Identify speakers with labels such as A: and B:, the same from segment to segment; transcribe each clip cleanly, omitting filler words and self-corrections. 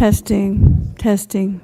A: Testing, testing.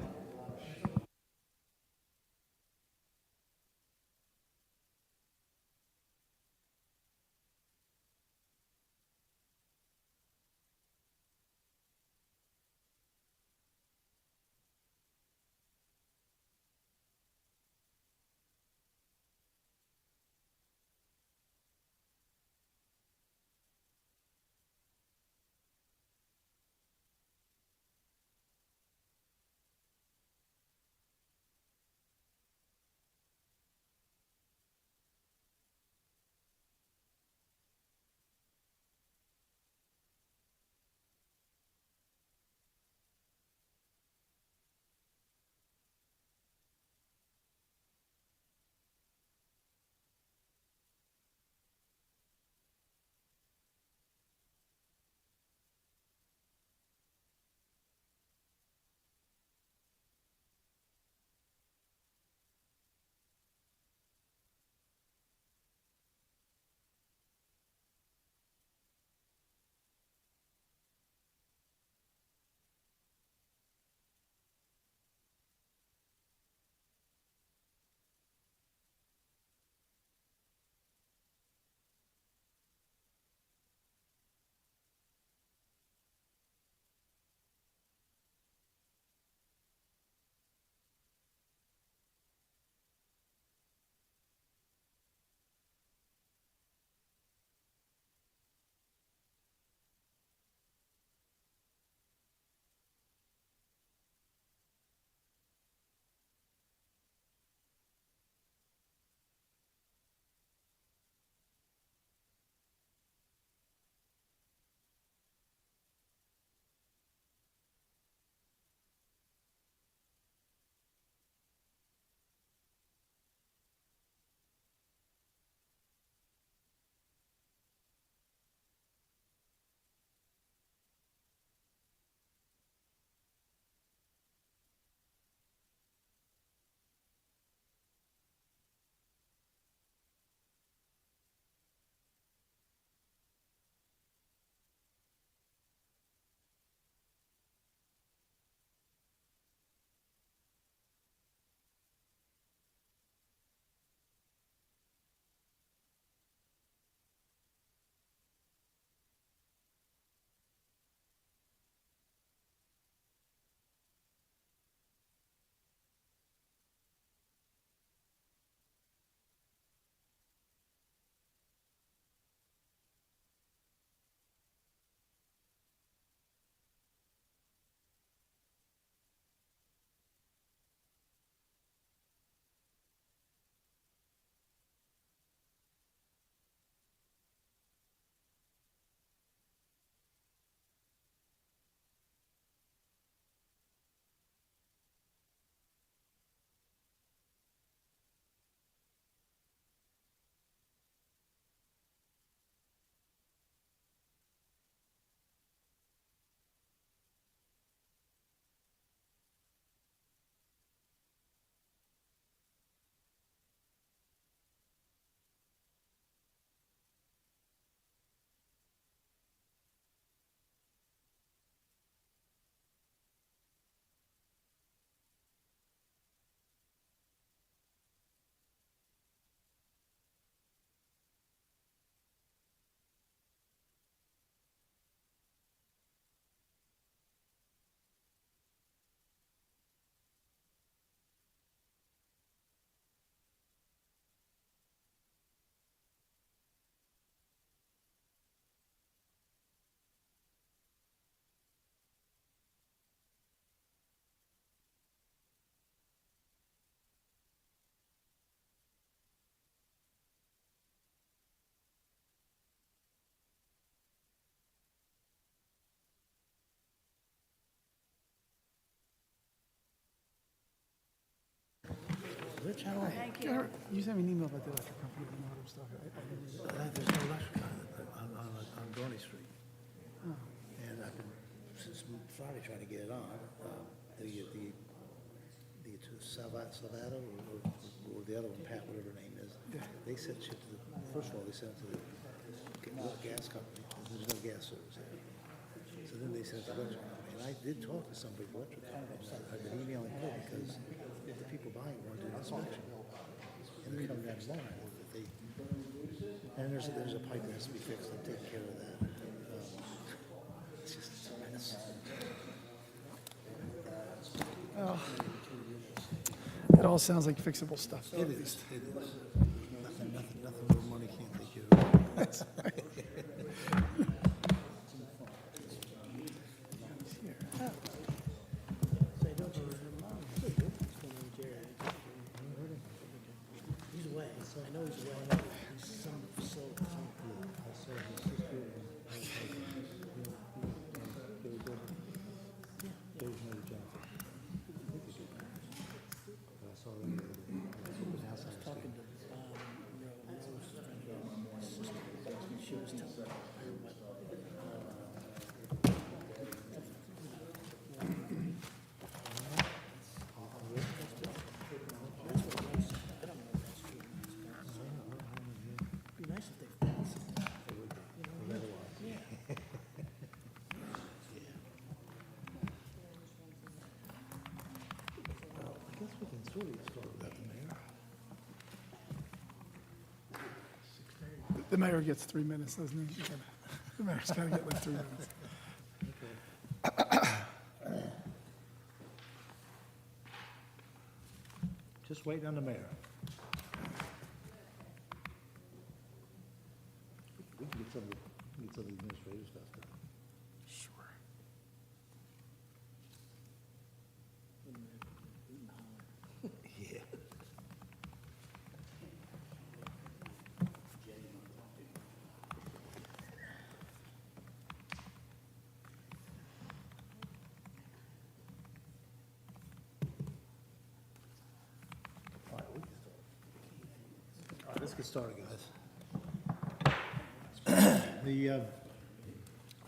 B: Rich, how do I?
C: You sent me an email about the electric company and all that stuff.
B: There's no electric on Dorney Street. And I've been, since Friday, trying to get it on. The Salvato or the other one, Pat, whatever her name is, they sent shit to the, first of all, they sent it to the gas company, there's no gas service there. So then they sent it to the electric company, but I did talk to somebody, electric companies, I've been emailing her because the people buying it want to do an inspection. And they're coming down tomorrow, if they, and there's a pipe that has to be fixed, they take care of that. It's just a mess.
C: It all sounds like fixable stuff.
B: It is. Nothing more money can't take care of. He's away, I know he's away. He's some facility. I saw his sister and there was no job. I saw them the other day. I was talking to Rose, my sister, she was telling her what be nice if they fixed it. I guess we can sort of start without the mayor.
C: The mayor gets 3 minutes, doesn't he? The mayor's got to get like 3 minutes.
B: Just waiting on the mayor. We can get some of the administrative stuff done.
C: Sure.
B: Yeah. All right, we can start. All right, let's get started, guys. The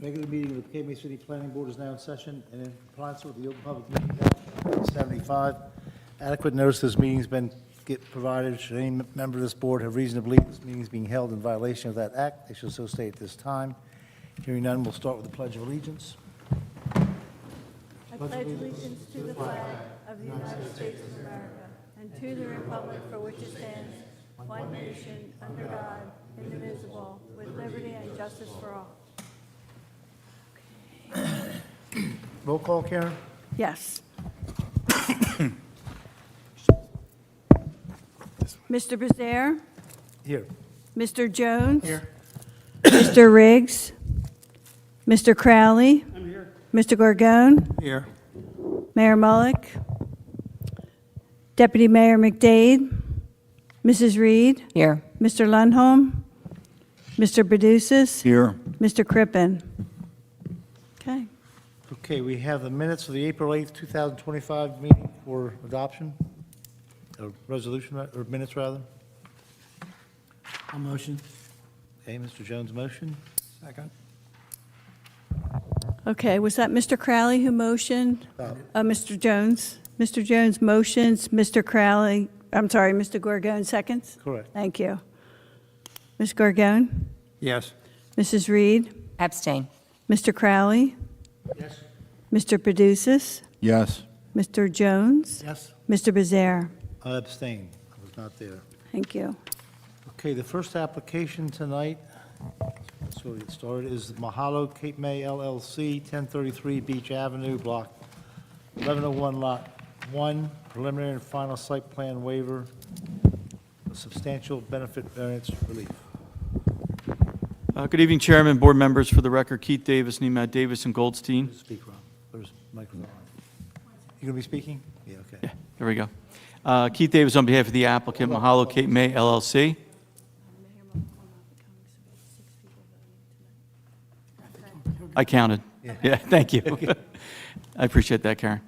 B: regular meeting of the Calumet City Planning Board is now in session and in compliance with the Open Public Meeting Act 75. Adequate notice of this meeting has been provided. Should any member of this board have reason to believe this meeting is being held in violation of that act, they shall so state at this time. Hearing none, we'll start with the Pledge of Allegiance.
A: I pledge allegiance to the flag of the United States of America and to the republic for which it stands, one nation, under God, indivisible, with liberty and justice for all.
B: Roll call, Karen?
A: Yes. Mr. Becerre?
B: Here.
A: Mr. Jones?
B: Here.
A: Mr. Riggs? Mr. Crowley? I'm here. Mr. Gorgone?
B: Here.
A: Mayor Mullick? Deputy Mayor McDade? Mrs. Reed?
D: Here.
A: Mr. Lundholm? Mr. Bedusis?
E: Here.
A: Mr. Crippen? Okay.
B: Okay, we have the minutes of the April 8th, 2025 meeting for adoption, or resolution, or minutes rather.
C: A motion.
B: Okay, Mr. Jones' motion.
C: Second.
A: Okay, was that Mr. Crowley who motioned? Mr. Jones? Mr. Jones motions, Mr. Crowley, I'm sorry, Mr. Gorgone seconds?
B: Correct.
A: Thank you. Ms. Gorgone?
E: Yes.
A: Mrs. Reed?
D: Abstain.
A: Mr. Crowley?
B: Yes.
A: Mr. Produces?
E: Yes.
A: Mr. Jones?
B: Yes.
A: Mr. Becerre?
B: I abstain. I was not there.
A: Thank you.
B: Okay, the first application tonight, let's sort of get started, is Mahalo Cape May LLC, 1033 Beach Avenue, Block 1101, Lot 1, preliminary and final site plan waiver, substantial benefit variance relief.
F: Good evening, Chairman, board members. For the record, Keith Davis, Nemad Davis, and Goldstein.
B: Speak, Ron. Where's the microphone? You going to be speaking? Yeah, okay.
F: Yeah, there we go. Keith Davis on behalf of the applicant, Mahalo Cape May LLC. I counted. Yeah, thank you. I appreciate that, Karen.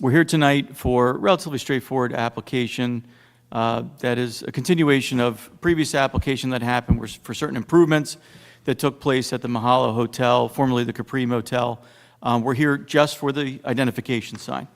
F: We're here tonight for a relatively straightforward application that is a continuation of previous application that happened for certain improvements that took place at the Mahalo Hotel, formerly the Capri Motel. We're here just for the identification sign.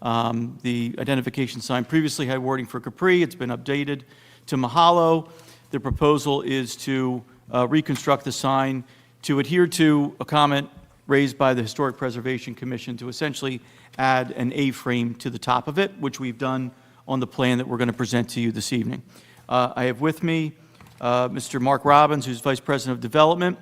F: The identification sign previously had wording for Capri. It's been updated to Mahalo. The proposal is to reconstruct the sign to adhere to a comment raised by the Historic Preservation Commission to essentially add an A-frame to the top of it, which we've done on the plan that we're going to present to you this evening. I have with me Mr. Mark Robbins, who's Vice President of Development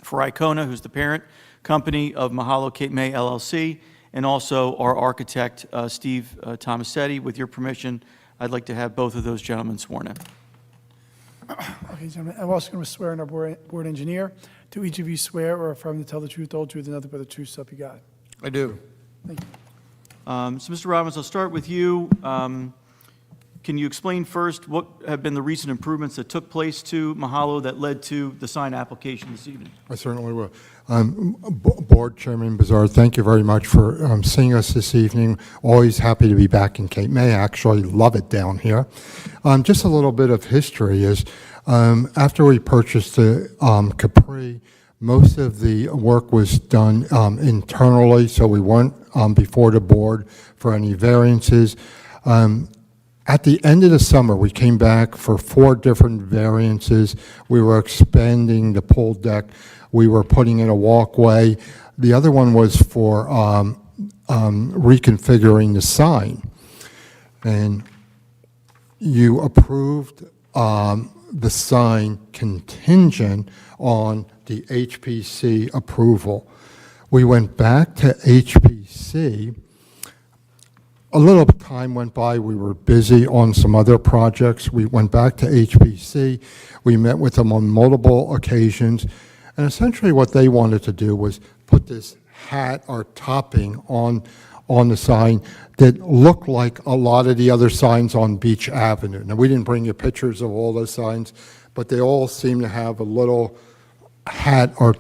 F: for Icona, who's the parent company of Mahalo Cape May LLC, and also our architect, Steve Tomasetti. With your permission, I'd like to have both of those gentlemen sworn in.
C: Okay, gentlemen, I'm also going to swear in our board engineer. Do each of you swear or affirm to tell the truth, the whole truth, and nothing but the truth, so help you God?
D: I do.
C: Thank you.
F: So, Mr. Robbins, I'll start with you. Can you explain first what have been the recent improvements that took place to Mahalo that led to the sign application this evening?
D: I certainly will. Board Chairman Bizarre, thank you very much for seeing us this evening. Always happy to be back in Cape May. I actually love it down here. Just a little bit of history is after we purchased the Capri, most of the work was done internally, so we weren't before the board for any variances. At the end of the summer, we came back for 4 different variances. We were expanding the pool deck. We were putting in a walkway. The other one was for reconfiguring the sign. And you approved the sign contingent on the HPC approval. We went back to HPC. A little time went by. We were busy on some other projects. We went back to HPC. We met with them on multiple occasions. And essentially what they wanted to do was put this hat or topping on the sign that looked like a lot of the other signs on Beach Avenue. Now, we didn't bring you pictures of all those signs, but they all seem to have a little hat or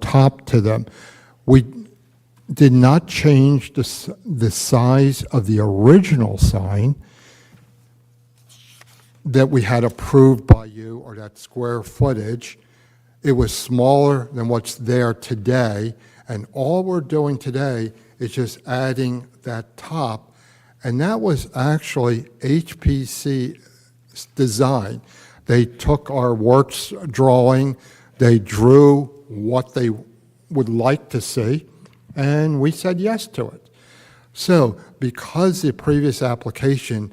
D: top to them. We did not change the size of the original sign that we had approved by you, or that square footage. It was smaller than what's there today, and all we're doing today is just adding that top, and that was actually HPC's design. They took our works drawing, they drew what they would like to see, and we said yes to it. So because the previous application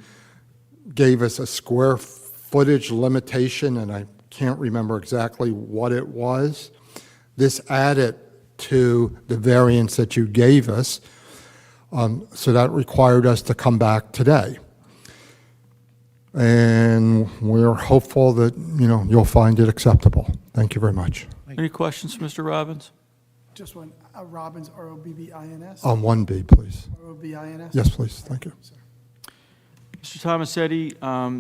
D: gave us a square footage limitation, and I can't remember exactly what it was, this added to the variance that you gave us, so that required us to come back today. And we're hopeful that, you'll find it acceptable. Thank you very much.
F: Any questions for Mr. Robbins?
C: Just one, Robbins, R-O-B-B-I-N-S?
D: On 1B, please.
C: R-O-B-I-N-S?
D: Yes, please. Thank you.
F: Mr. Tomasetti,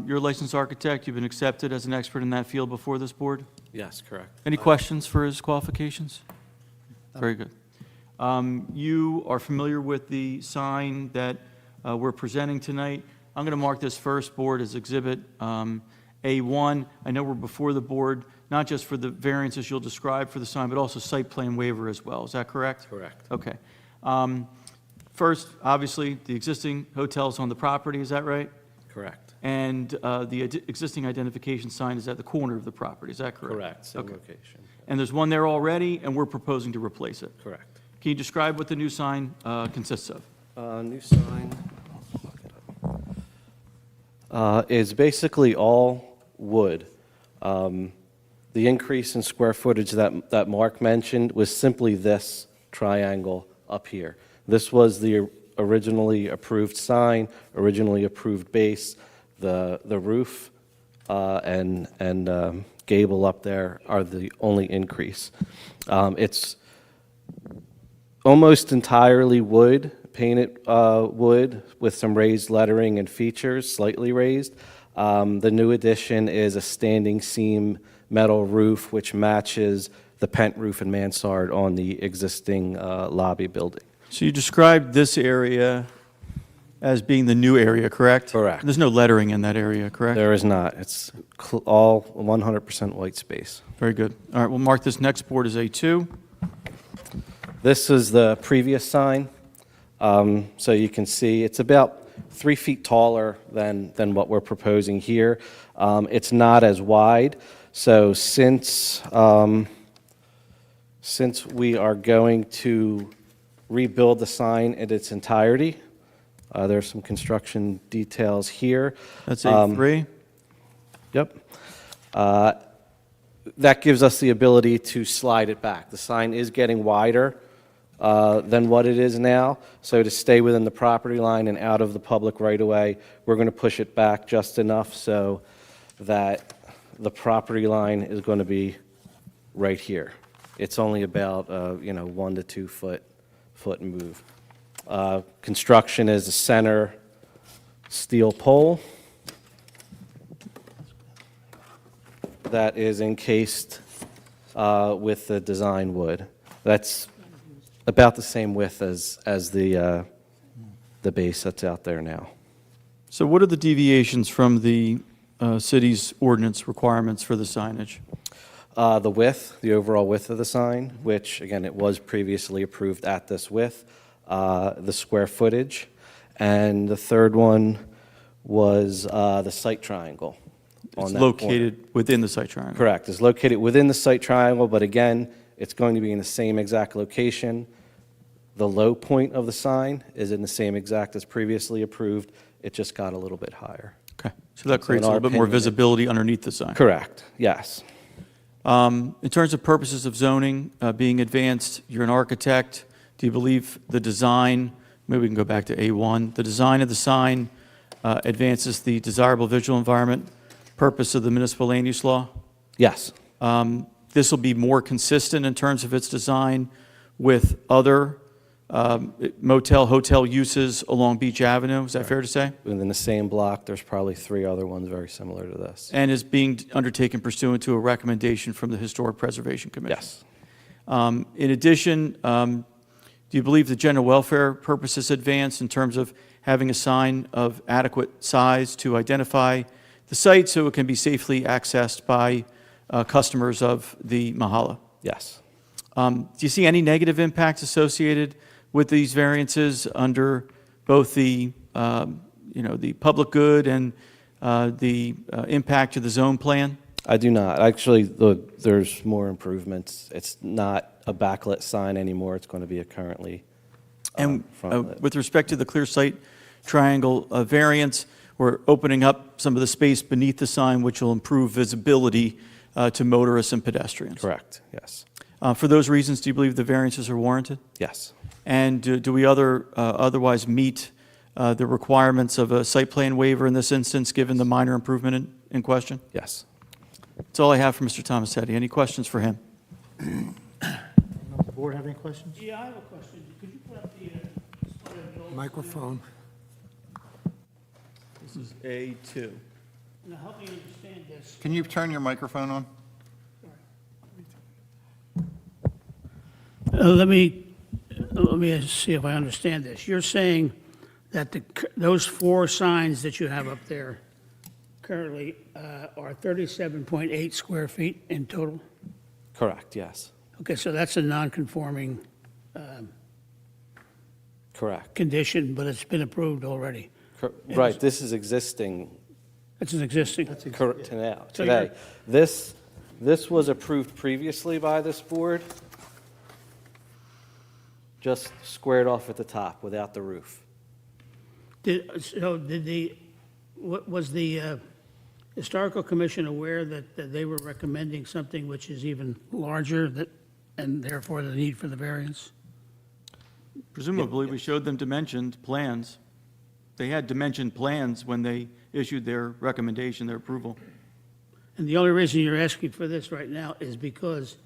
F: you're a licensed architect. You've been accepted as an expert in that field before this board.
E: Yes, correct.
F: Any questions for his qualifications? Very good. You are familiar with the sign that we're presenting tonight. I'm going to mark this first board as Exhibit A1. I know we're before the board, not just for the variances you'll describe for the sign, but also site plan waiver as well. Is that correct?
E: Correct.
F: Okay. First, obviously, the existing hotel's on the property, is that right?
E: Correct.
F: And the existing identification sign is at the corner of the property, is that correct?
E: Correct, same
F: Okay.
E: location.
F: And there's one there already, and we're proposing to replace it.
E: Correct.
F: Can you describe what the new sign consists of?
E: New sign. Is basically all wood. The increase in square footage that Mark mentioned was simply this triangle up here. This was the originally approved sign, originally approved base. The roof and gable up there are the only increase. It's almost entirely wood, painted wood with some raised lettering and features, slightly raised. The new addition is a standing seam metal roof, which matches the pent roof and mansard on the existing lobby building.
F: So you described this area as being the new area, correct?
E: Correct.
F: There's no lettering in that area, correct?
E: There is not. It's all 100% white space.
F: Very good. All right, we'll mark this next board as A2.
E: This is the previous sign. So you can see it's about 3 feet taller than what we're proposing here. It's not as wide. So since since we are going to rebuild the sign in its entirety, there's some construction details here.
F: That's A3?
E: Yep. That gives us the ability to slide it back. The sign is getting wider than what it is now, so to stay within the property line and out of the public right-of-way, we're going to push it back just enough so that the property line is going to be right here. It's only about, 1 to 2 foot move. Construction is a center steel pole that is encased with the design wood. That's about the same width as the base that's out there now.
F: So what are the deviations from the city's ordinance requirements for the signage?
E: The width, the overall width of the sign, which, again, it was previously approved at this width, the square footage, and the third one was the site triangle. on
F: It's
E: that corner.
F: located within the site triangle?
E: Correct. It's located within the site triangle, but again, it's going to be in the same exact location. The low point of the sign is in the same exact as previously approved. It just got a little bit higher.
F: Okay, so that
E: So
F: creates
E: in
F: a
E: our
F: little bit more
E: opinion, it-
F: visibility underneath the sign?
E: Correct, yes.
F: In terms of purposes of zoning being advanced, you're an architect. Do you believe the design, maybe we can go back to A1, the design of the sign advances the desirable visual environment purpose of the municipal land use law?
E: Yes,
F: This will be more consistent in terms of its design with other motel, hotel uses along Beach Avenue, is that fair to say?
E: within the same block, there's probably 3 other ones very similar to this.
F: And is being undertaken pursuant to a recommendation from the Historic Preservation Commission?
E: Yes,
F: In addition, do you believe the general welfare purpose is advanced in terms of having a sign of adequate size to identify the site so it can be safely accessed by customers of the Mahala?
E: yes.
F: Do you see any negative impacts associated with these variances under both the, the public good and the impact to the zone plan?
E: I do not. Actually, there's more improvements. It's not a backlit sign anymore. It's going to be a currently
F: And
E: frontlit.
F: with respect to the clear sight triangle variance, we're opening up some of the space beneath the sign, which will improve visibility to motorists and pedestrians.
E: Correct, yes.
F: For those reasons, do you believe the variances are warranted?
E: Yes,
F: And do we otherwise meet the requirements of a site plan waiver in this instance, given the minor improvement in question?
E: yes.
F: That's all I have for Mr. Tomasetti. Any questions for him?
B: The board have any questions?
G: Yeah, I have a question. Could you put up the,
D: Microphone.
F: This is A2.
G: now help me understand this.
H: Can you turn your microphone on?
G: Let me see if I understand this. You're saying that those 4 signs that you have up there currently are 37.8 square feet in total?
E: Correct, yes.
G: Okay, so that's a non-conforming
E: Correct.
G: condition, but it's been approved already.
E: Right, this is existing
G: It's an existing.
E: correct now,
G: So you're-
E: today. This was approved previously by this board, just squared off at the top without the roof.
G: Was the Historical Commission aware that they were recommending something which is even larger and therefore the need for the variance?
F: Presumably, we showed them dimensioned plans. They had dimensioned plans when they issued their recommendation, their approval.
G: And the only reason you're asking for this right now is because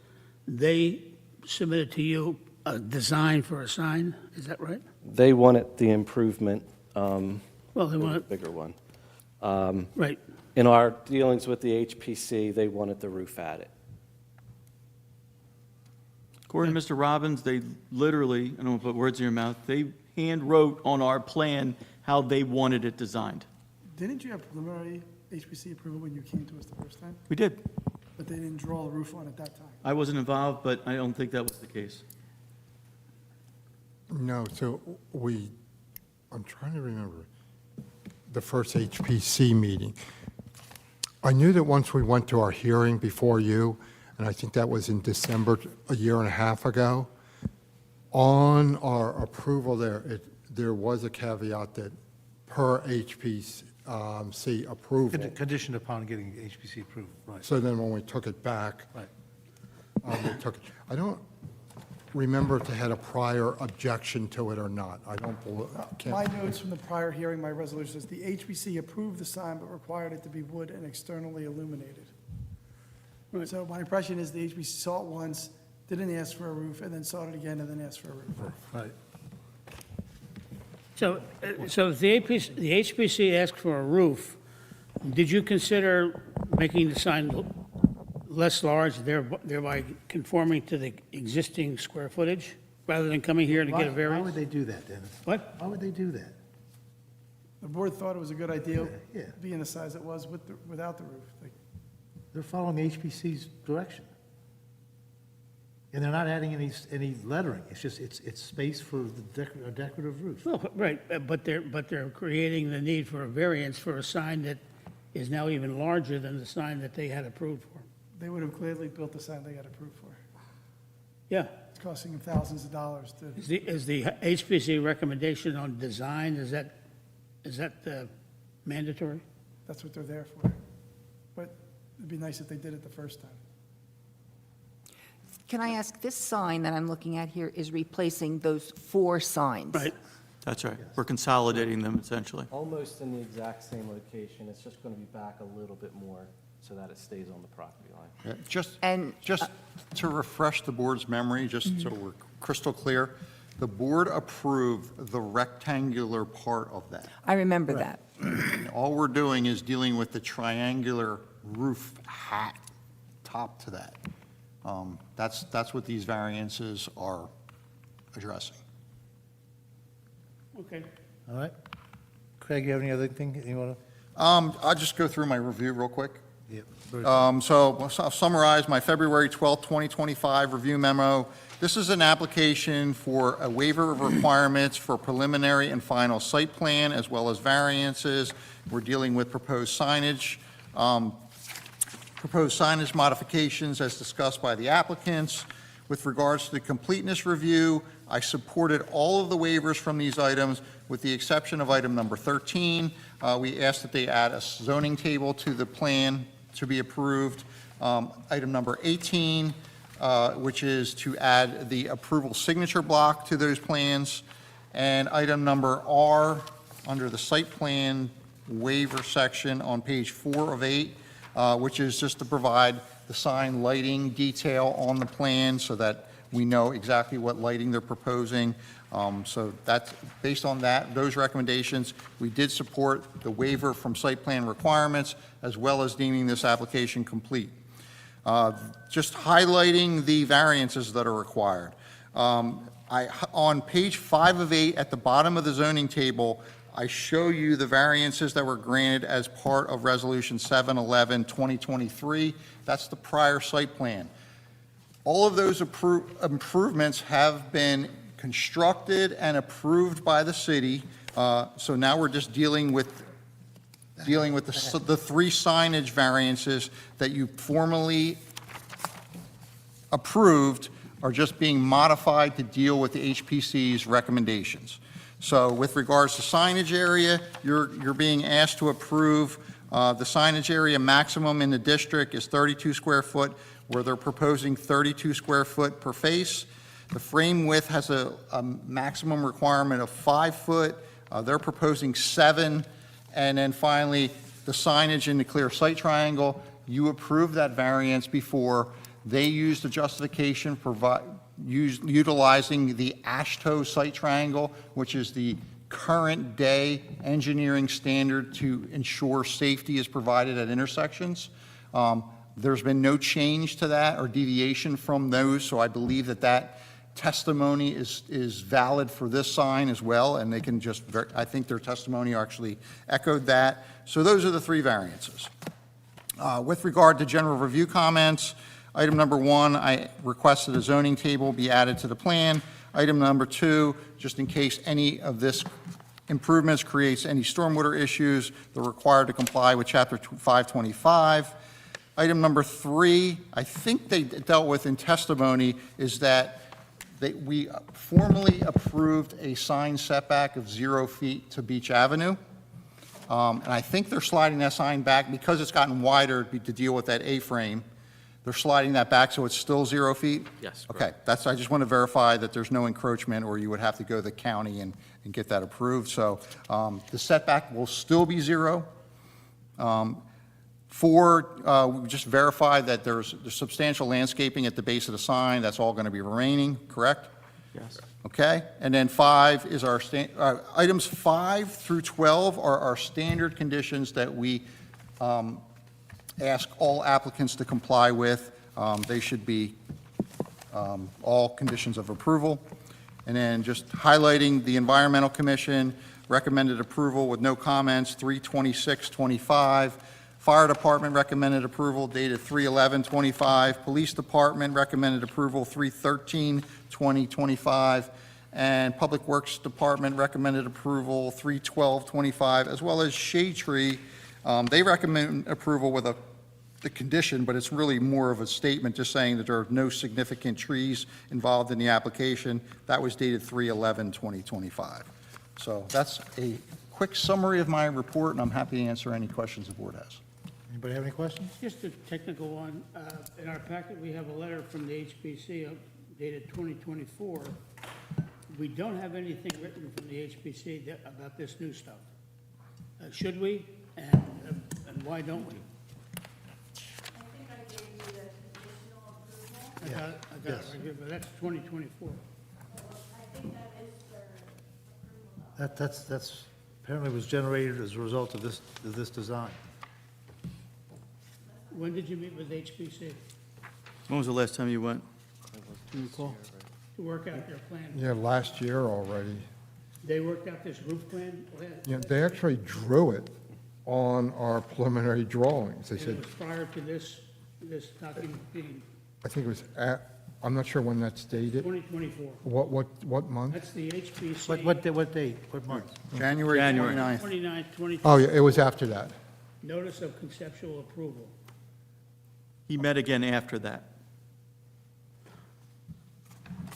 G: they submitted to you a design for a sign, is that right?
E: They wanted the improvement,
G: Well, they
E: the
G: want
E: bigger one.
G: it, right.
E: In our dealings with the HPC, they wanted the roof added.
F: According to Mr. Robbins, they literally, I don't want to put words in your mouth, they hand wrote on our plan how they wanted it designed.
C: Didn't you have preliminary HPC approval when you came to us the first time?
F: We did.
C: But they didn't draw the roof on at that time?
F: I wasn't involved, but I don't think that was the case.
D: No, so I'm trying to remember, the first HPC meeting. I knew that once we went to our hearing before you, and I think that was in December, a year and a half ago. On our approval there was a caveat that per HPC approval.
B: Conditioned upon getting HPC approval, right.
D: So then when we took it back,
B: Right.
D: I don't remember if they had a prior objection to it or not. I don't believe.
C: My notes from the prior hearing, my resolution says the HPC approved the sign but required it to be wood and externally illuminated. So my impression is the HPC saw it once, didn't ask for a roof, and then saw it again and then asked for a roof.
B: Right.
G: So if the HPC asked for a roof, did you consider making the sign less large, thereby conforming to the existing square footage, rather than coming here to get a
B: Why would
G: variance?
B: they do that, Dennis?
G: What?
B: Why would they do that?
C: The board thought it was a good idea,
B: Yeah.
C: being the size it was without the roof. Like,
B: They're following HPC's direction. And they're not adding any lettering. It's just, it's space for the decorative roof.
G: Well, right, but they're creating the need for a variance for a sign that is now even larger than the sign that they had approved for.
C: They would have gladly built the sign they got approved for.
G: Yeah.
C: It's costing them thousands of dollars to,
G: Is the HPC recommendation on design, is that mandatory?
C: that's what they're there for. But it'd be nice if they did it the first time.
H: Can I ask, this sign that I'm looking at here is replacing those 4 signs?
G: Right.
F: That's right. We're consolidating them essentially.
E: Almost in the exact same location, it's just going to be back a little bit more so that it stays on the property line.
I: Yeah, Just
H: And,
I: to refresh the board's memory, just so we're crystal clear, the board approved the rectangular part of that.
H: I remember that.
I: And all we're doing is dealing with the triangular roof hat top to that. That's what these variances are addressing.
G: Okay.
B: All right? Craig, you have any other thing you want to?
I: I'll just go through my review real quick.
B: Yeah.
I: So I'll summarize my February 12th, 2025 review memo. This is an application for a waiver of requirements for preliminary and final site plan, as well as variances. We're dealing with proposed signage modifications as discussed by the applicants. With regards to the completeness review, I supported all of the waivers from these items, with the exception of item number 13. We asked that they add a zoning table to the plan to be approved. Item number 18, which is to add the approval signature block to those plans. And item number R, under the site plan waiver section on page 4 of 8, which is just to provide the sign lighting detail on the plan so that we know exactly what lighting they're proposing. So that's, based on that, those recommendations, we did support the waiver from site plan requirements, as well as deeming this application complete. Just highlighting the variances that are required. On page 5 of 8, at the bottom of the zoning table, I show you the variances that were granted as part of Resolution 711-2023. That's the prior site plan. All of those improvements have been constructed and approved by the city. So now we're just dealing with the 3 signage variances that you formally approved are just being modified to deal with the HPC's recommendations. So with regards to signage area, you're being asked to approve the signage area maximum in the district is 32 square foot, where they're proposing 32 square foot per face. The frame width has a maximum requirement of 5 foot. They're proposing 7. And then finally, the signage in the clear sight triangle, you approved that variance before. They used a justification utilizing the AASHTO site triangle, which is the current day engineering standard to ensure safety is provided at intersections. There's been no change to that or deviation from those, so I believe that testimony is valid for this sign as well, and they can just, I think their testimony actually echoed that. So those are the 3 variances. With regard to general review comments, item number 1, I requested a zoning table be added to the plan. Item number 2, just in case any of this improvements creates any stormwater issues, they're required to comply with Chapter 525. Item number 3, I think they dealt with in testimony, is that we formally approved a sign setback of 0 feet to Beach Avenue. And I think they're sliding that sign back because it's gotten wider to deal with that A-frame. They're sliding that back so it's still 0 feet?
E: Yes,
I: Okay, I just want to verify that there's no encroachment, or you would have to go to the county and get that approved. So the setback will still be 0. 4, we just verified that there's substantial landscaping at the base of the sign. That's all going to be remaining, correct?
F: Yes.
I: Okay, and then 5 is items 5 through 12 are our standard conditions that we ask all applicants to comply with. They should be all conditions of approval. And then just highlighting the Environmental Commission, recommended approval with no comments, 3/26/25. Fire Department recommended approval dated 3/11/25. Police Department recommended approval 3/13/2025. And Public Works Department recommended approval 3/12/25, as well as Shade Tree. They recommend approval with the condition, but it's really more of a statement just saying that there are no significant trees involved in the application. That was dated 3/11/2025. So that's a quick summary of my report, and I'm happy to answer any questions the board has.
B: Anybody have any questions?
G: Just a technical one. In our packet, we have a letter from the HPC dated 2024. We don't have anything written from the HPC about this new stuff. Should we? And why don't we? I got it right here, but that's 2024.
B: That's apparently was generated as a result of this design.
G: When did you meet with HPC
F: When was the last time you went? Do you recall?
G: to work out their plan?
D: Yeah, last year already.
G: They worked out this roof plan?
D: Yeah, they actually drew it on our preliminary drawings. They
G: And it
D: said,
G: was prior to this document being
D: I think it was I'm not sure when that's dated.
G: 2024.
D: What month?
G: That's the HPC.
B: What date, what month?
I: January 29th.
G: 29th, 20,
D: Oh, yeah, it was after that.
G: notice of conceptual approval.
F: He met again after that.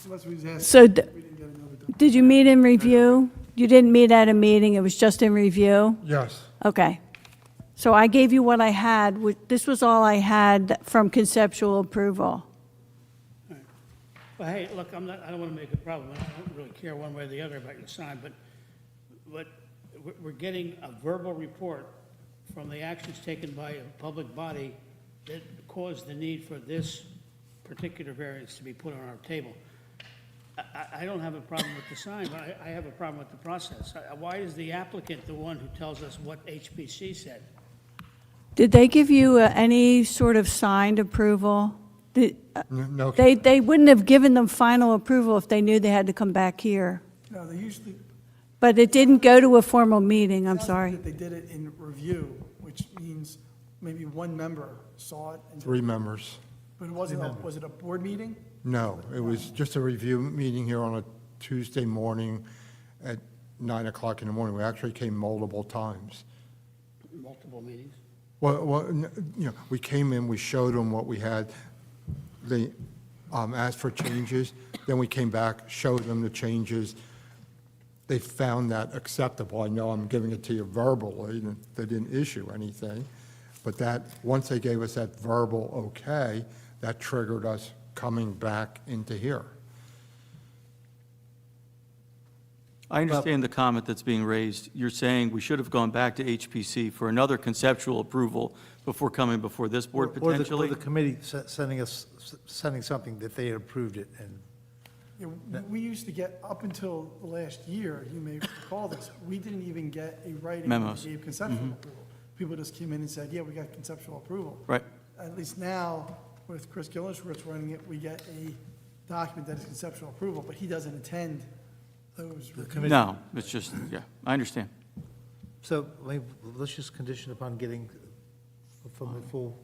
C: Unless we was asked,
A: So
C: we didn't get another document.
A: did you meet in review? You didn't meet at a meeting, it was just in review?
D: Yes.
A: Okay. So I gave you what I had. This was all I had from conceptual approval.
G: Well, hey, look, I don't want to make a problem. I don't really care one way or the other about your sign, but we're getting a verbal report from the actions taken by a public body that caused the need for this particular variance to be put on our table. I don't have a problem with the sign, but I have a problem with the process. Why is the applicant the one who tells us what HPC said?
A: Did they give you any sort of signed approval?
D: No,
A: They wouldn't have given them final approval if they knew they had to come back here.
C: No, they usually,
A: But it didn't go to a formal meeting, I'm sorry.
C: that they did it in review, which means maybe one member saw it, and
D: 3 members.
C: but it wasn't, was it a board meeting?
D: No, it was just a review meeting here on a Tuesday morning at 9 o'clock in the morning. We actually came multiple times.
G: Multiple meetings?
D: We came in, we showed them what we had. They asked for changes, then we came back, showed them the changes. They found that acceptable. I know I'm giving it to you verbally, and they didn't issue anything. But that, once they gave us that verbal okay, that triggered us coming back into here.
F: I understand the comment that's being raised. You're saying we should have gone back to HPC for another conceptual approval before coming before this board
B: Or
F: potentially?
B: the committee sending something that they had approved it, and
C: Yeah, we used to get, up until the last year, you may recall this, we didn't even get a writing that
F: Memos.
C: gave conceptual approval. People just came in and said, yeah, we got conceptual approval.
F: Right.
C: At least now, with Chris Gillisworth running it, we get a document that is conceptual approval, but he doesn't attend those reviews.
F: No, it's just, yeah, I understand.
B: so let's just condition upon getting from the full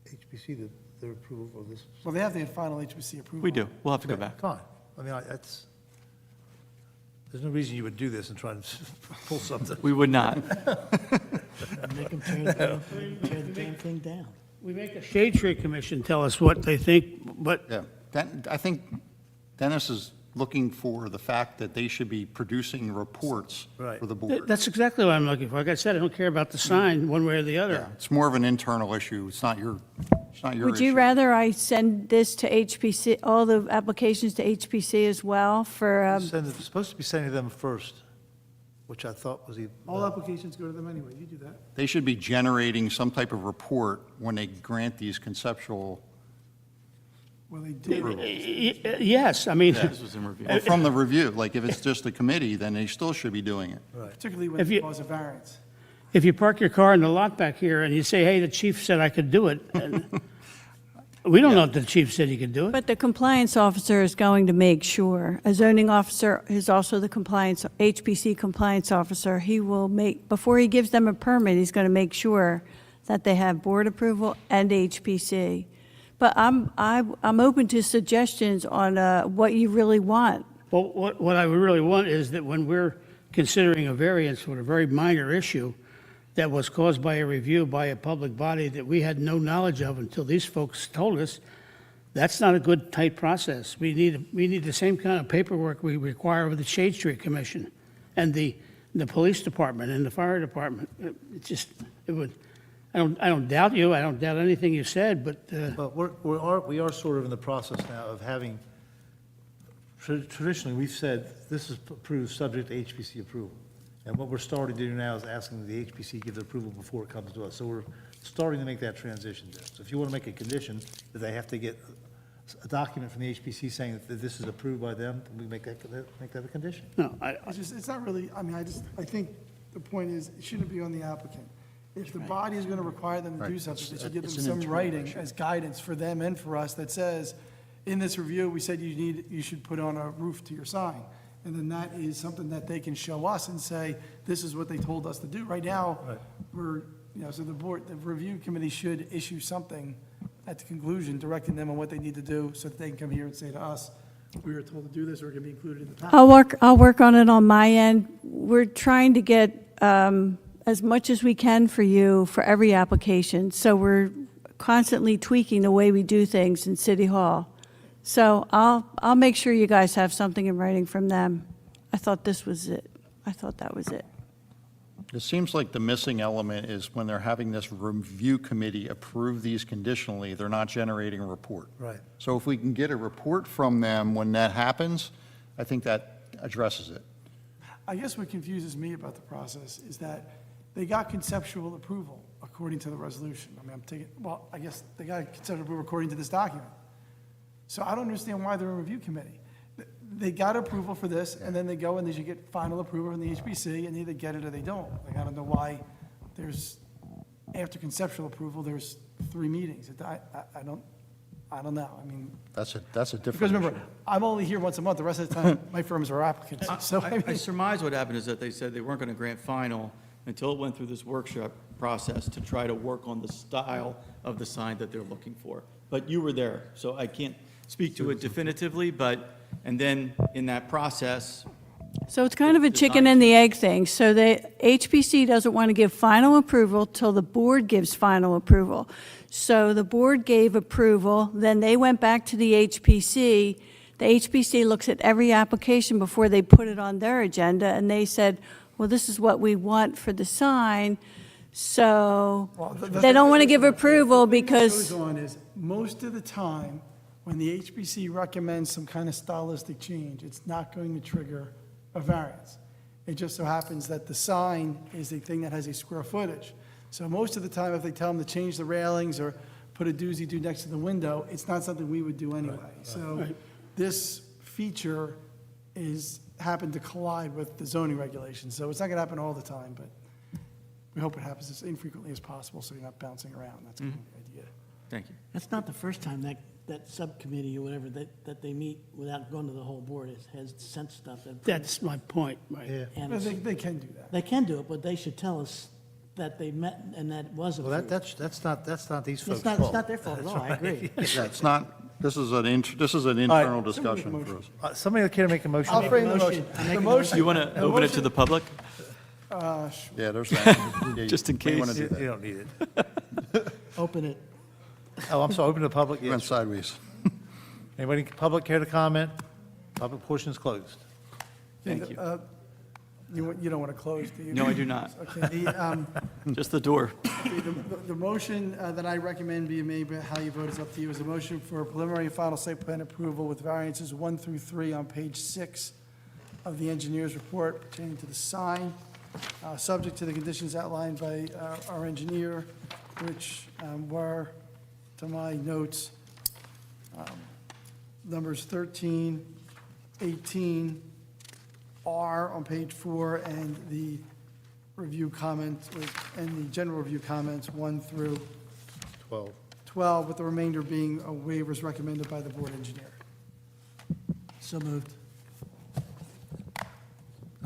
B: HPC their approval of this.
C: Well, they have to get final HPC approval.
F: We do. We'll have to go back.
B: Fine. I mean, there's no reason you would do this and try to pull something.
F: We would not.
J: Make them tear the damn thing down.
G: We make the Shade Tree Commission tell us what they think, but
I: Yeah, I think Dennis is looking for the fact that they should be producing reports
B: Right.
I: for the board.
G: that's exactly what I'm looking for. Like I said, I don't care about the sign one way or the
I: Yeah,
G: other.
I: it's more of an internal issue. It's not your
A: Would you
I: issue.
A: rather I send this to HPC, all the applications to HPC as well for,
B: It's supposed to be sending them first, which I thought was
C: All applications go to them anyway, you do that.
I: They should be generating some type of report when they grant these conceptual,
C: Well, they do.
G: Yes, I mean,
F: This was in review.
I: well, from the review. Like, if it's just a committee, then they still should be doing it.
C: Particularly when
G: If
C: it
G: you-
C: cause a variance.
G: if you park your car in the lot back here and you say, hey, the chief said I could do it, and we don't know if the chief said he could do it.
A: but the compliance officer is going to make sure, a zoning officer is also the compliance, HPC compliance officer, he will make, before he gives them a permit, he's going to make sure that they have board approval and HPC. But I'm open to suggestions on what you really want.
G: Well, what I would really want is that when we're considering a variance for a very minor issue that was caused by a review by a public body that we had no knowledge of until these folks told us, that's not a good, tight process. We need the same kind of paperwork we require of the Shade Tree Commission and the police department and the fire department. It would, I don't doubt you, I don't doubt anything you said, but,
B: But we are sort of in the process now of having, traditionally, we've said this is approved subject to HPC approval. And what we're starting to do now is asking the HPC give the approval before it comes to us. So we're starting to make that transition there. So if you want to make a condition that they have to get a document from the HPC saying that this is approved by them, then we make that a condition.
G: no,
C: It's not really, I think the point is, it shouldn't be on the applicant. If the body is gonna require them to do something, they should give them some writing as guidance for them and for us that says, in this review, we said you should put on a roof to your sign. And then that is something that they can show us and say, this is what they told us to do. Right now, so the review committee should issue something at the conclusion, directing them on what they need to do, so that they can come here and say to us, we were told to do this, or it can be included in the package.
A: I'll work on it on my end. We're trying to get as much as we can for you for every application. So we're constantly tweaking the way we do things in City Hall. So I'll make sure you guys have something in writing from them. I thought this was it. I thought that was it.
I: It seems like the missing element is when they're having this review committee approve these conditionally, they're not generating a report.
B: Right.
I: So if we can get a report from them when that happens, I think that addresses it.
C: I guess what confuses me about the process is that they got conceptual approval according to the resolution. I guess they got conceptual approval according to this document. So I don't understand why they're in review committee. They got approval for this, and then they go and they should get final approval from the HPC, and either get it or they don't. Like, I don't know why after conceptual approval, there's 3 meetings. I don't know. I mean,
I: That's a different
C: because remember,
I: issue.
C: I'm only here once a month. The rest of the time, my firms are applicants. So I
F: I
C: mean,
F: surmise what happened is that they said they weren't going to grant final until it went through this workshop process to try to work on the style of the sign that they're looking for. But you were there, so I can't speak to it definitively, and then in that process,
A: So it's kind of a chicken and the egg thing. So the HPC doesn't want to give final approval till the board gives final approval. So the board gave approval, then they went back to the HPC. The HPC looks at every application before they put it on their agenda, and they said, well, this is what we want for the sign. So they don't want to give approval
C: What
A: because,
C: goes on is, most of the time, when the HPC recommends some kind of stylistic change, it's not going to trigger a variance. It just so happens that the sign is a thing that has a square footage. So most of the time, if they tell them to change the railings or put a doozy-doo next to the window, it's not something we would do anyway. So this feature happened to collide with the zoning regulations. So it's not going to happen all the time, but we hope it happens as infrequently as possible, so you're not bouncing around. That's kind of the idea.
F: thank you.
J: That's not the first time that subcommittee or whatever, that they meet without going to the whole board has sent stuff.
G: that's my point, right?
B: Yeah.
J: And
C: But they can do that.
J: they can do it, but they should tell us that they met and that was
B: Well,
J: approved.
B: that's not these folks'
J: It's
B: fault.
J: not, it's not their fault at all, I agree.
I: Yeah, it's not, this is an internal discussion for us.
B: Somebody care to make a motion?
C: I'll frame the motion.
J: I make
C: The
J: a
C: motion.
F: You want to open it to the public,
I: Yeah, there's that. Yeah,
F: just in
I: you may wanna
F: case?
I: do that.
B: You don't need it.
J: Open it.
B: Oh, I'm sorry, open to the public,
I: You went
B: yes.
I: sideways.
B: Anybody in public care to comment? Public portion is closed.
F: Thank you.
C: You don't want to close, do you?
F: No, I do not.
C: Okay,
F: Just the door.
C: the motion that I recommend being made, but how you vote is up to you, is a motion for preliminary and final site plan approval with variances 1 through 3 on page 6 of the engineer's report pertaining to the sign, subject to the conditions outlined by our engineer, which were, to my notes, numbers 13, 18, R on page 4, and the review comments, and the general review comments 1 through 12, with the remainder being waivers recommended by the board engineer.
J: So moved.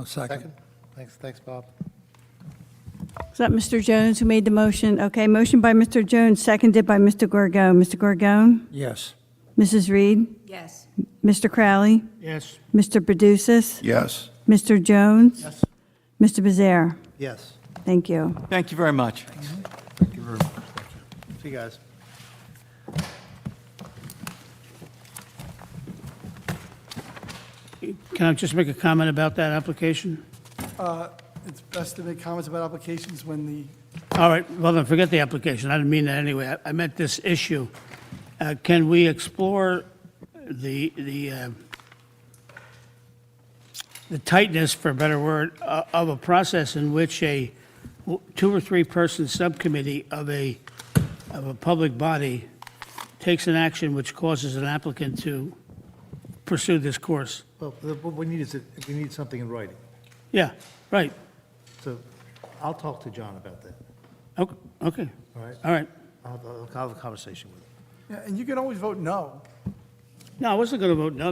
B: Second? Thanks, Bob.
A: Is that Mr. Jones who made the motion? Okay, motion by Mr. Jones, seconded by Mr. Gorgon. Mr. Gorgon?
J: Yes.
A: Mrs. Reed?
H: Yes.
A: Mr. Crowley?
J: Yes.
A: Mr. Produces?
I: Yes.
A: Mr. Jones?
J: Yes.
A: Mr. Bezare?
B: Yes.
A: Thank you.
F: Thank you very much.
B: See you guys.
G: Can I just make a comment about that application?
C: It's best to make comments about applications when the,
G: All right, well, then forget the application. I didn't mean that anyway. I meant this issue. Can we explore the tightness, for a better word, of a process in which a 2 or 3 person subcommittee of a public body takes an action which causes an applicant to pursue this course?
B: Well, what we need is, we need something in writing.
G: Yeah, right.
B: So I'll talk to John about that,
G: Okay,
B: all right?
G: all right.
B: I'll have a conversation with him.
C: yeah, and you can always vote no.
G: No, I wasn't going to vote no.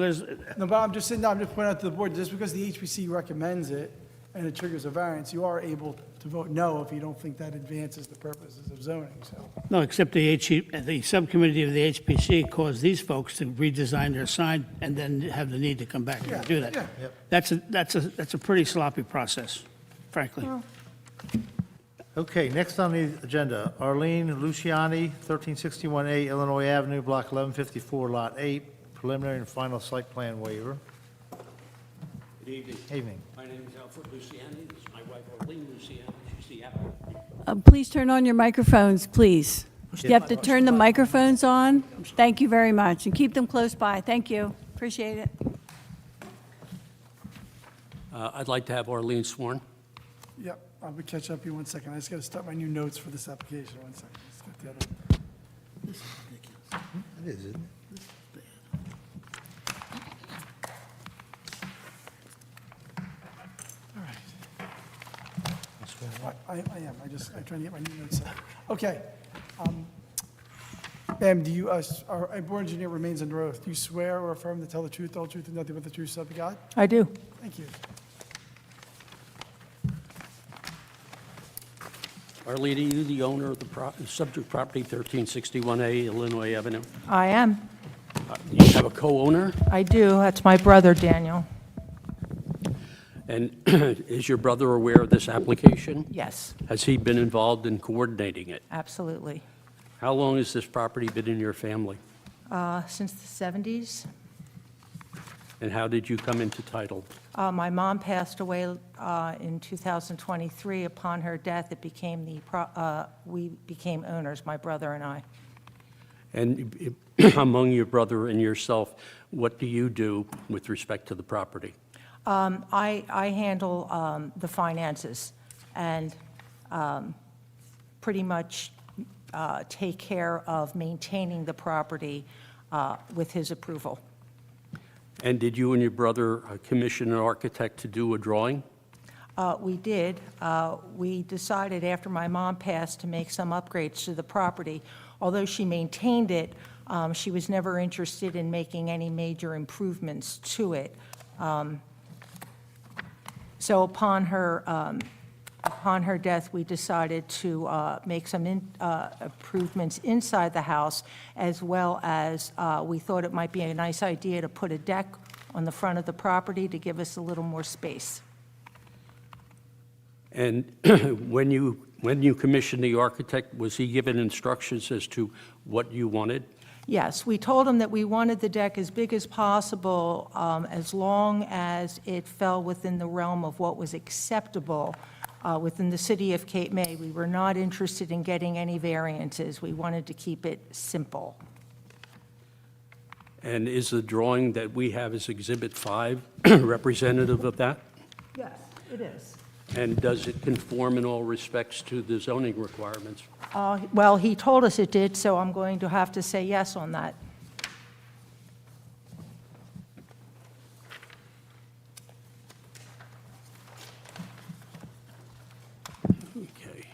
C: No, but I'm just saying, no, I'm just pointing out to the board, just because the HPC recommends it and it triggers a variance, you are able to vote no if you don't think that advances the purposes of zoning, so.
G: No, except the subcommittee of the HPC caused these folks to redesign their sign and then have the need to come back and do that.
C: Yeah.
B: Yep.
G: That's a pretty sloppy process, frankly.
B: Okay, next on the agenda, Arlene Luciani, 1361A Illinois Avenue, Block 1154, Lot 8, preliminary and final site plan waiver.
K: Good evening.
B: Evening.
K: My name is Alfred Luciani. This is my wife Arlene Luciani. She's the applicant.
A: Please turn on your microphones, please. You have to turn the microphones on. Thank you very much, and keep them close by. Thank you. Appreciate it.
K: I'd like to have Arlene sworn.
C: Yep, I'll be catch up you 1 second. I just got to start my new notes for this application. 1 second. Just get the other.
J: This is ridiculous.
B: It is, isn't it?
C: All right. I am. I'm trying to get my new notes set. Okay. Ma'am, do you, our board engineer remains under oath. Do you swear or affirm to tell the truth, the whole truth, and nothing but the truth, so help you God?
L: I do.
C: Thank you.
K: Arlene, are you the owner of the subject property, 1361A Illinois Avenue?
L: I am.
K: You have a co-owner?
L: I do. That's my brother, Daniel.
K: And is your brother aware of this application?
L: Yes,
K: Has he been involved in coordinating it?
L: absolutely.
K: How long has this property been in your family?
L: Since the 70s.
K: And how did you come into title?
L: My mom passed away in 2023. Upon her death, it became we became owners, my brother and I.
K: And among your brother and yourself, what do you do with respect to the property?
L: I handle the finances and pretty much take care of maintaining the property with his approval.
K: And did you and your brother commission an architect to do a drawing?
L: We did. We decided after my mom passed to make some upgrades to the property. Although she maintained it, she was never interested in making any major improvements to it. So upon her death, we decided to make some improvements inside the house, as well as we thought it might be a nice idea to put a deck on the front of the property to give us a little more space.
K: And when you commissioned the architect, was he given instructions as to what you wanted?
L: Yes, we told him that we wanted the deck as big as possible, as long as it fell within the realm of what was acceptable within the city of Cape May. We were not interested in getting any variances. We wanted to keep it simple.
K: And is the drawing that we have as Exhibit 5 representative of that?
L: Yes, it is.
K: And does it conform in all respects to the zoning requirements?
L: Well, he told us it did, so I'm going to have to say yes on that.
K: Okay.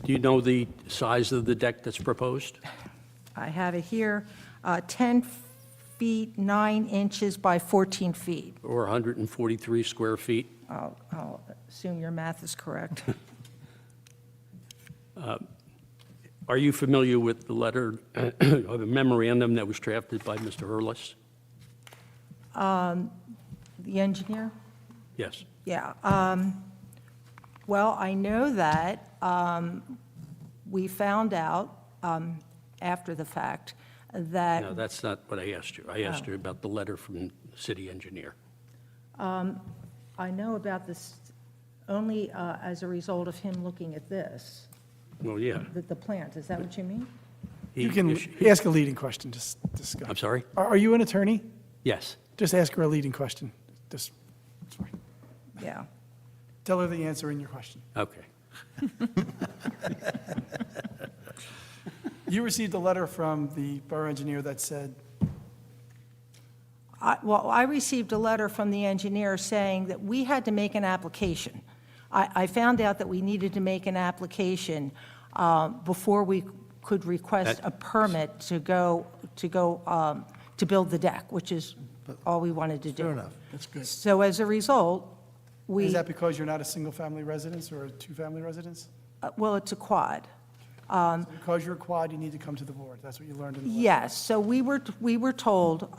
K: Do you know the size of the deck that's proposed?
L: I have it here, 10 feet 9 inches by 14 feet.
K: Or 143 square feet?
L: I'll assume your math is correct.
K: Are you familiar with the letter, or the memorandum that was drafted by Mr. Hurlis?
L: The engineer?
K: Yes.
L: Yeah. Well, I know that we found out after the fact that
K: No, that's not what I asked you. I asked you about the letter from the city engineer.
L: I know about this only as a result of him looking at this,
K: Well, yeah.
L: the plans. Is that what you mean?
C: You can ask a leading question, just discuss.
K: I'm sorry?
C: Are you an attorney?
K: Yes.
C: Just ask her a leading question. Just, it's fine.
L: Yeah.
C: Tell her the answer in your question.
K: Okay.
C: You received a letter from the borough engineer that said,
L: Well, I received a letter from the engineer saying that we had to make an application. I found out that we needed to make an application before we could request a permit to build the deck, which is all we wanted to do.
B: Fair enough.
C: that's good.
L: So as a result,
C: Is that because you're not a single-family residence or a two-family residence?
L: well, it's a quad.
C: Because you're a quad, you need to come to the board. That's what you learned in the letter.
L: Yes, so we were told,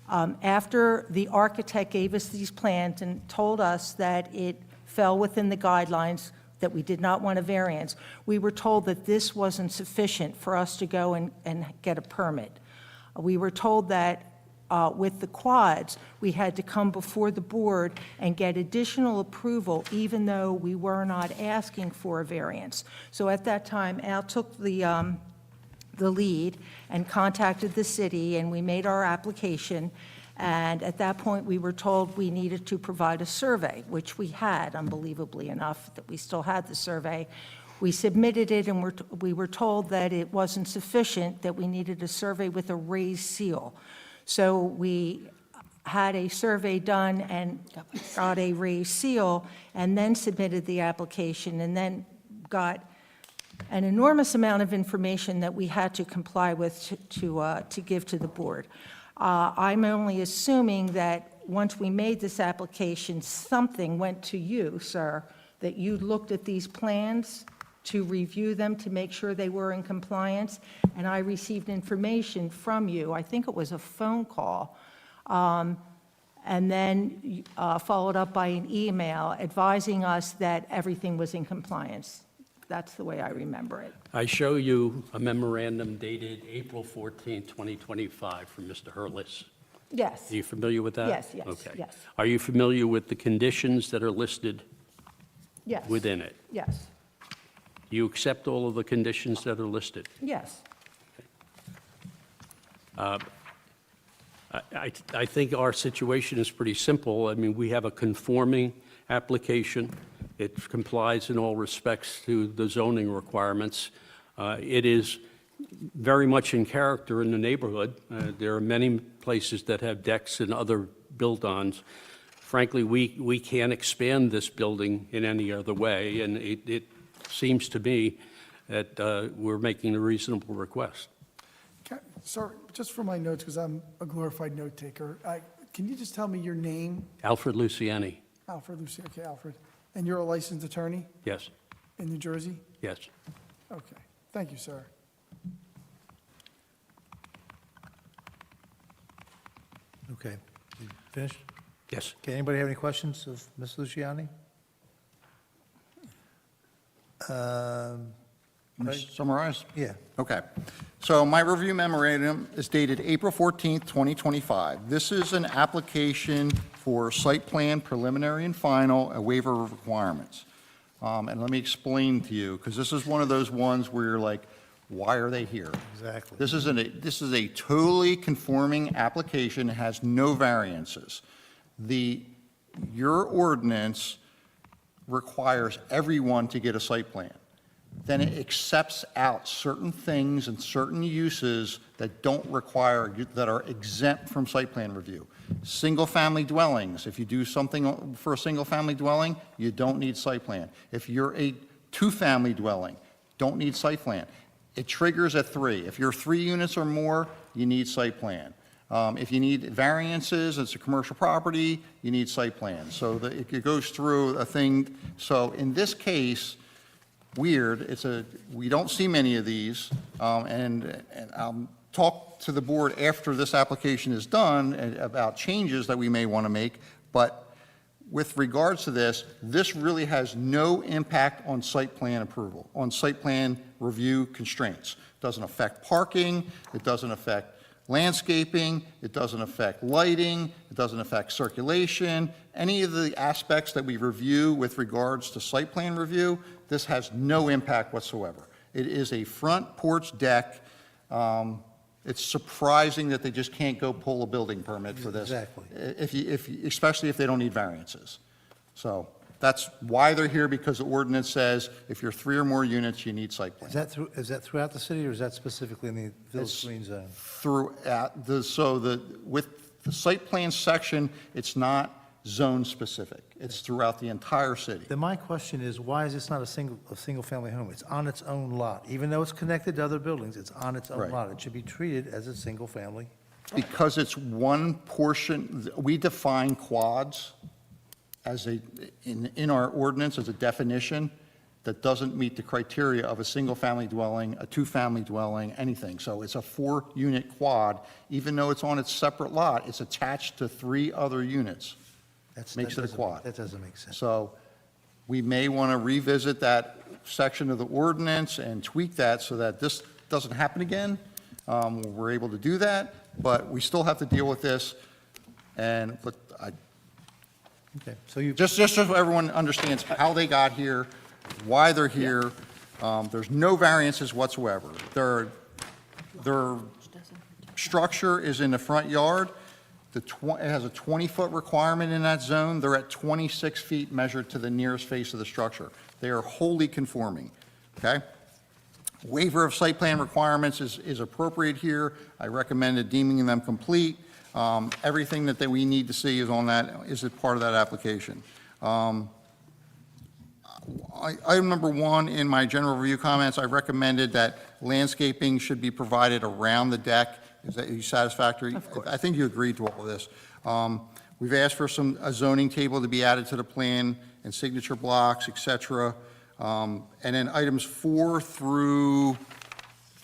L: after the architect gave us these plans and told us that it fell within the guidelines, that we did not want a variance, we were told that this wasn't sufficient for us to go and get a permit. We were told that with the quads, we had to come before the board and get additional approval, even though we were not asking for a variance. So at that time, Al took the lead and contacted the city, and we made our application. And at that point, we were told we needed to provide a survey, which we had, unbelievably enough, that we still had the survey. We submitted it, and we were told that it wasn't sufficient, that we needed a survey with a raised seal. So we had a survey done and got a raised seal, and then submitted the application, and then got an enormous amount of information that we had to comply with to give to the board. I'm only assuming that once we made this application, something went to you, sir, that you looked at these plans to review them, to make sure they were in compliance, and I received information from you. I think it was a phone call, and then followed up by an email advising us that everything was in compliance. That's the way I remember it.
K: I show you a memorandum dated April 14, 2025 from Mr. Hurlis.
L: Yes.
K: Are you familiar with that?
L: Yes, yes,
K: Okay.
L: yes.
K: Are you familiar with the conditions that are listed
L: Yes.
K: within it?
L: Yes.
K: Do you accept all of the conditions that are listed?
L: Yes.
K: I think our situation is pretty simple. I mean, we have a conforming application. It complies in all respects to the zoning requirements. It is very much in character in the neighborhood. There are many places that have decks and other build-ons. Frankly, we can't expand this building in any other way, and it seems to me that we're making a reasonable request.
C: Sorry, just for my notes, because I'm a glorified note taker, can you just tell me your name?
K: Alfred Luciani,
C: Alfred Lucy, okay, Alfred. And you're a licensed attorney
K: yes,
C: in New Jersey?
K: yes.
C: Okay, thank you, sir.
B: Okay, you finished?
K: Yes.
B: Okay, anybody have any questions of Ms. Luciani?
I: Summarize?
B: Yeah.
I: Okay. So my review memorandum is dated April 14th, 2025. This is an application for site plan preliminary and final, a waiver of requirements. And let me explain to you, because this is one of those ones where you're like, why are they here?
B: Exactly.
I: This is a totally conforming application, it has no variances. Your ordinance requires everyone to get a site plan. Then it accepts out certain things and certain uses that don't require, that are exempt from site plan review. Single-family dwellings, if you do something for a single-family dwelling, you don't need site plan. If you're a two-family dwelling, don't need site plan. It triggers at 3. If you're 3 units or more, you need site plan. If you need variances, it's a commercial property, you need site plan. So it goes through a thing. So in this case, weird, we don't see many of these, and I'll talk to the board after this application is done about changes that we may want to make, but with regards to this really has no impact on site plan approval, on site plan review constraints. It doesn't affect parking, it doesn't affect landscaping, it doesn't affect lighting, it doesn't affect circulation, any of the aspects that we review with regards to site plan review, this has no impact whatsoever. It is a front porch deck. It's surprising that they just can't go pull a building permit for this.
B: Exactly.
I: Especially if they don't need variances. So that's why they're here, because the ordinance says if you're 3 or more units, you need site plan.
B: Is that throughout the city, or is that specifically in the Village Green Zone?
I: With the site plan section, it's not zone specific. It's throughout the entire city.
B: Then my question is, why is this not a single-family home? It's on its own lot. Even though it's connected to other buildings, it's on its own
I: Right.
B: lot. It should be treated as a single-family.
I: Because it's one portion, we define quads as in our ordinance as a definition that doesn't meet the criteria of a single-family dwelling, a two-family dwelling, anything. So it's a 4-unit quad, even though it's on its separate lot, it's attached to 3 other units. Makes it a quad.
B: That doesn't make sense.
I: So we may want to revisit that section of the ordinance and tweak that so that this doesn't happen again. We're able to do that, but we still have to deal with this. But
B: Okay, so you,
I: just so everyone understands how they got here, why they're here, there's no variances whatsoever. Their structure is in the front yard. It has a 20-foot requirement in that zone. They're at 26 feet measured to the nearest face of the structure. They are wholly conforming, okay? Waiver of site plan requirements is appropriate here. I recommended deeming them complete. Everything that we need to see is on that, is a part of that application. Item number 1 in my general review comments, I recommended that landscaping should be provided around the deck. Is that satisfactory?
L: Of course.
I: I think you agreed to all of this. We've asked for a zoning table to be added to the plan and signature blocks, et cetera. And then items 4 through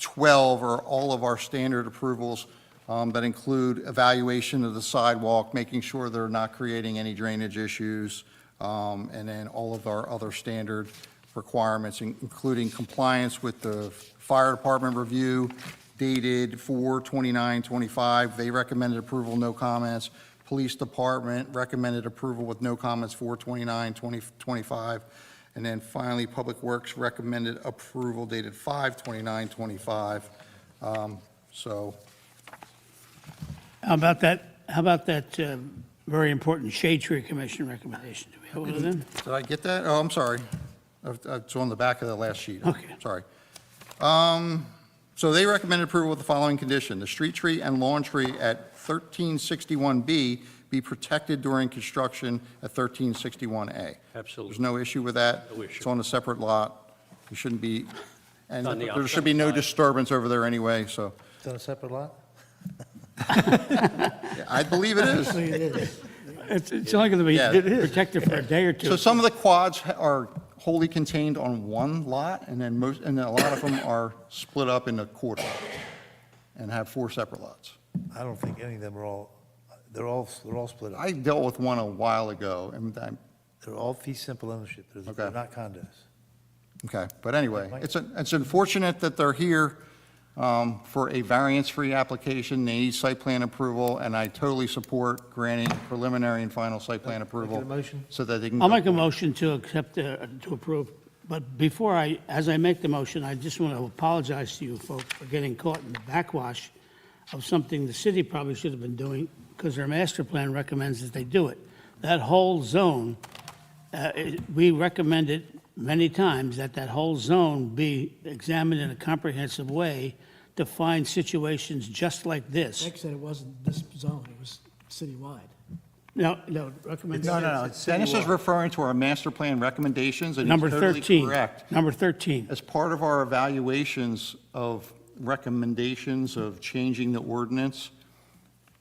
I: 12 are all of our standard approvals that include evaluation of the sidewalk, making sure they're not creating any drainage issues, and then all of our other standard requirements, including compliance with the fire department review dated 4/29/25. They recommended approval, no comments. Police department recommended approval with no comments, 4/29/25. And then finally, Public Works recommended approval dated 5/29/25. So
G: How about that very important Shade Tree Commission recommendation? Do we have one of them?
I: did I get that? Oh, I'm sorry. It's on the back of the last sheet.
G: Okay.
I: Sorry. So they recommended approval with the following condition. The street tree and lawn tree at 1361B be protected during construction at 1361A.
K: Absolutely.
I: There's no issue with that.
K: No issue.
I: It's on a separate lot. It shouldn't be, and
K: On the
I: there should be no
K: outside.
I: disturbance over there anyway, so.
B: it's on a separate lot?
I: Yeah, I believe it is.
G: It's only going to be
I: Yeah, it
B: is.
G: protected for a day or two.
I: So some of the quads are wholly contained on one lot, and then a lot of them are split up into quarter and have 4 separate lots.
B: I don't think any of them are all, they're all split up.
I: I dealt with one a while ago, and
B: They're all fee simple ownership. They're
I: Okay.
B: not condos.
I: Okay, but anyway, it's unfortunate that they're here for a variance-free application. They need site plan approval, and I totally support granting preliminary and final site plan approval.
B: Make a motion?
I: So that they can.
G: I'll
I: go
G: make a
I: forward.
G: motion to accept, to approve. But before as I make the motion, I just want to apologize to you folks for getting caught in the backwash of something the city probably should have been doing, because their master plan recommends that they do it. That whole zone, we recommended many times that that whole zone be examined in a comprehensive way to find situations just like this.
J: Nick said it wasn't this zone, it was citywide.
G: No, recommend.
B: No.
I: Dennis is referring to our master plan recommendations, and he's
G: Number
I: totally
G: 13.
I: correct.
G: Number 13.
I: As part of our evaluations of recommendations of changing the ordinance,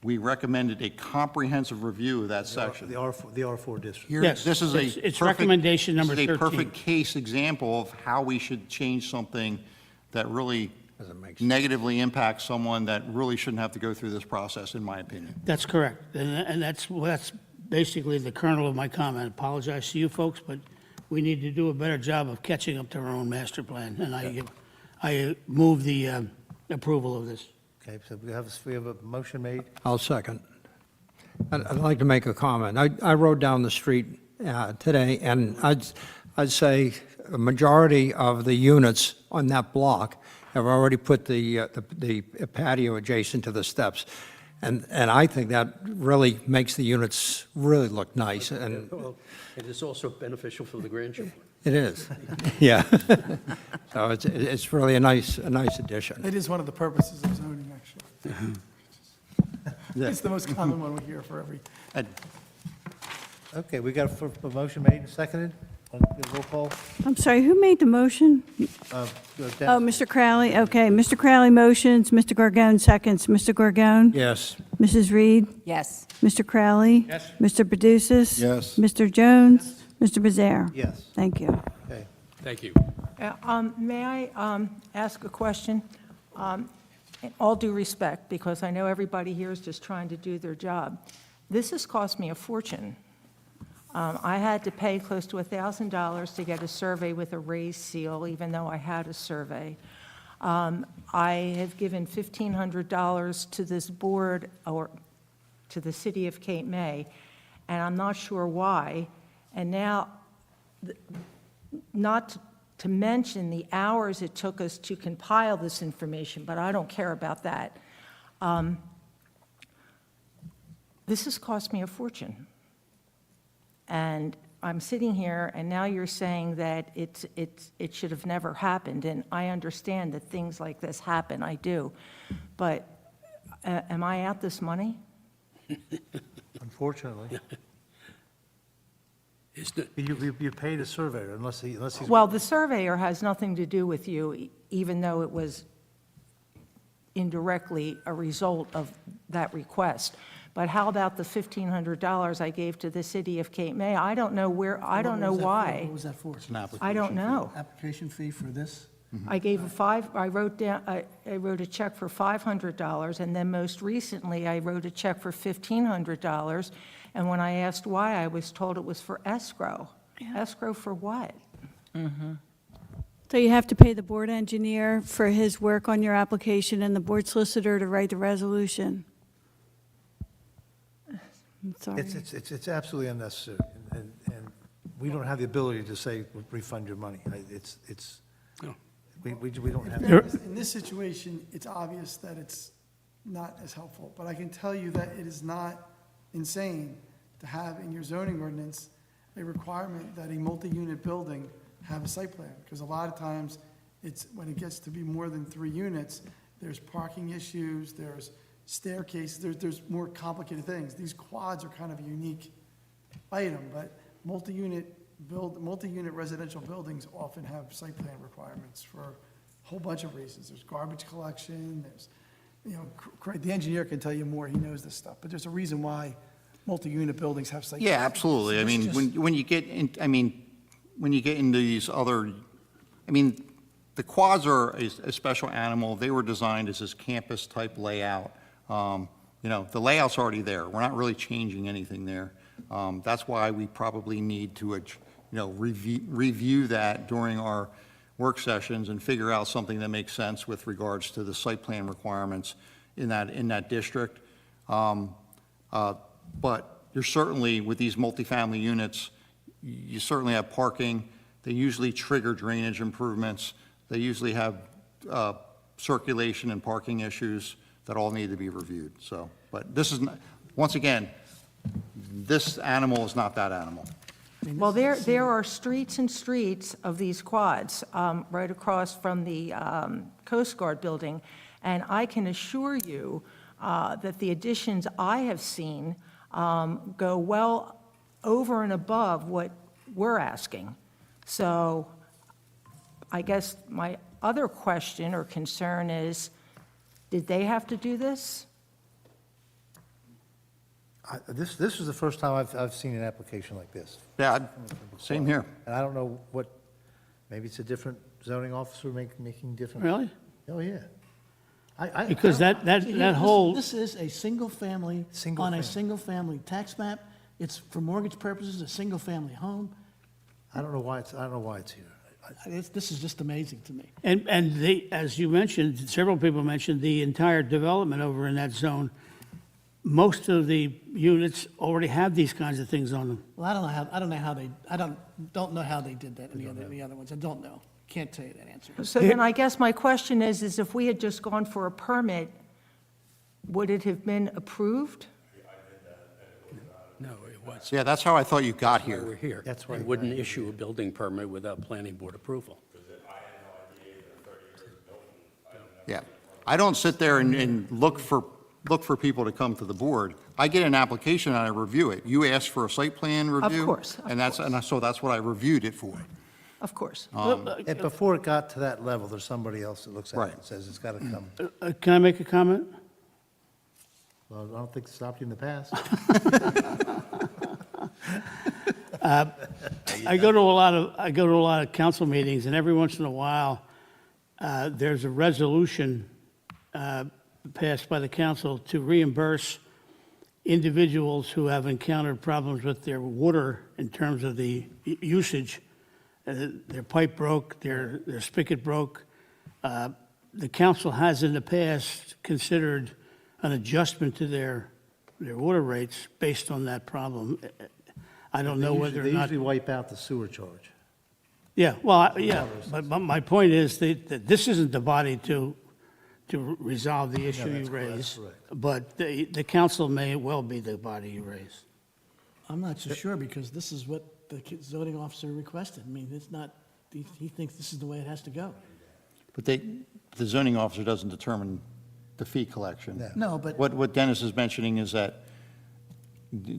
I: we recommended a comprehensive review of that section.
B: The R4 district.
I: Here,
G: Yes,
I: this is a
G: it's
I: perfect-
G: recommendation number
I: This is a
G: 13.
I: perfect case example of how we should change something that really negatively impacts someone that really shouldn't have to go through this process, in my opinion.
G: That's correct, and that's basically the kernel of my comment. Apologize to you folks, but we need to do a better job of catching up to our own master plan, and I move the approval of this.
B: Okay, so we have a motion made.
M: I'll second. I'd like to make a comment. I rode down the street today, and I'd say a majority of the units on that block have already put the patio adjacent to the steps. And I think that really makes the units really look nice, and
K: It is also beneficial for the grandchildren.
M: it is, yeah. So it's really a nice addition.
C: It is one of the purposes of zoning, actually. It's the most common one we hear for every,
B: Okay, we got a motion made and seconded. Roll call.
A: I'm sorry, who made the motion?
B: Dennis.
A: Oh, Mr. Crowley, okay. Mr. Crowley motions, Mr. Gargone seconds. Mr. Gargone?
M: Yes.
A: Mrs. Reed?
H: Yes.
A: Mr. Crowley?
B: Yes.
A: Mr. Paducis?
M: Yes.
A: Mr. Jones? Mr. Bazare?
B: Yes.
A: Thank you.
B: Okay.
K: Thank you.
L: May I ask a question? In all due respect, because I know everybody here is just trying to do their job. This has cost me a fortune. I had to pay close to $1,000 to get a survey with a raised seal, even though I had a survey. I have given $1,500 to this board or to the city of Cape May, and I'm not sure why. And now, not to mention the hours it took us to compile this information, but I don't care about that. This has cost me a fortune. And I'm sitting here, and now you're saying that it should have never happened, and I understand that things like this happen, I do. But am I out this money?
B: Unfortunately.
K: Is the-
B: You paid a surveyor unless he's.
L: Well, the surveyor has nothing to do with you, even though it was indirectly a result of that request. But how about the $1,500 I gave to the city of Cape May? I don't know where, I don't know why.
J: What was that for?
L: I don't know.
J: Application fee for this?
L: I gave I wrote a check for $500, and then most recently, I wrote a check for $1,500, and when I asked why, I was told it was for escrow. Escrow for what?
A: So you have to pay the board engineer for his work on your application and the board solicitor to write the resolution. I'm sorry.
B: It's absolutely unnecessary, and we don't have the ability to say, refund your money.
K: No.
B: We don't have.
C: in this situation, it's obvious that it's not as helpful. But I can tell you that it is not insane to have in your zoning ordinance a requirement that a multi-unit building have a site plan. Because a lot of times, when it gets to be more than 3 units, there's parking issues, there's staircases, there's more complicated things. These quads are kind of a unique item, but multi-unit residential buildings often have site plan requirements for a whole bunch of reasons. There's garbage collection, there's, the engineer can tell you more, he knows this stuff, but there's a reason why multi-unit buildings have site.
I: Yeah,
C: plans.
I: absolutely. I
C: It's
I: mean,
C: just-
I: when you get in, when you get into these other, the quads are a special animal. They were designed as this campus-type layout. The layout's already there. We're not really changing anything there. That's why we probably need to, review that during our work sessions and figure out something that makes sense with regards to the site plan requirements in that district. But you're certainly, with these multifamily units, you certainly have parking. They usually trigger drainage improvements. They usually have circulation and parking issues that all need to be reviewed. So, but this is, once again, this animal is not that animal.
L: Well, there are streets and streets of these quads right across from the Coast Guard building, and I can assure you that the additions I have seen go well over and above what we're asking. So I guess my other question or concern is, did they have to do this?
B: This is the first time I've seen an application like this.
I: Yeah, same here.
B: And I don't know what, maybe it's a different zoning officer making different.
G: Really?
B: Oh, yeah.
G: Because that whole,
J: This is a single-family,
B: Single
J: on a
B: family.
J: single-family tax map. It's, for mortgage purposes, a single-family home.
B: I don't know why it's here.
J: This is just amazing to me.
G: and as you mentioned, several people mentioned, the entire development over in that zone, most of the units already have these kinds of things on them.
J: Well, I don't know how they did that in the other ones. I don't know. Can't tell you that answer.
L: So then I guess my question is if we had just gone for a permit, would it have been approved?
K: No, it was.
I: Yeah, that's how I thought you got
K: Why we're
I: here.
K: here.
B: That's why
K: They
B: you
K: wouldn't issue a building permit without planning board approval.
I: Yeah. I don't sit there and look for people to come to the board. I get an application and I review it. You ask for a site plan review?
L: course, of
I: And so that's what I reviewed it for.
L: Of course.
B: And before it got to that level, there's somebody else that looks at it
I: Right.
B: and says it's got to come.
G: Can I make a comment?
B: Well, I don't think it stopped you in the past.
G: I go to a lot of council meetings, and every once in a while, there's a resolution passed by the council to reimburse individuals who have encountered problems with their water in terms of the usage. Their pipe broke, their spigot broke. The council has in the past considered an adjustment to their water rates based on that problem. I don't know whether or
B: They
G: not.
B: usually wipe out the sewer charge.
G: Yeah, well, yeah, but my point is that this isn't the body to resolve the issue you
B: that's
G: raise,
B: correct.
G: but the council may well be the body you raise.
J: I'm not so sure, because this is what the zoning officer requested. I mean, it's not, he thinks this is the way it has to go.
I: But the zoning officer doesn't determine the fee collection.
J: No, but
I: What Dennis is mentioning is that,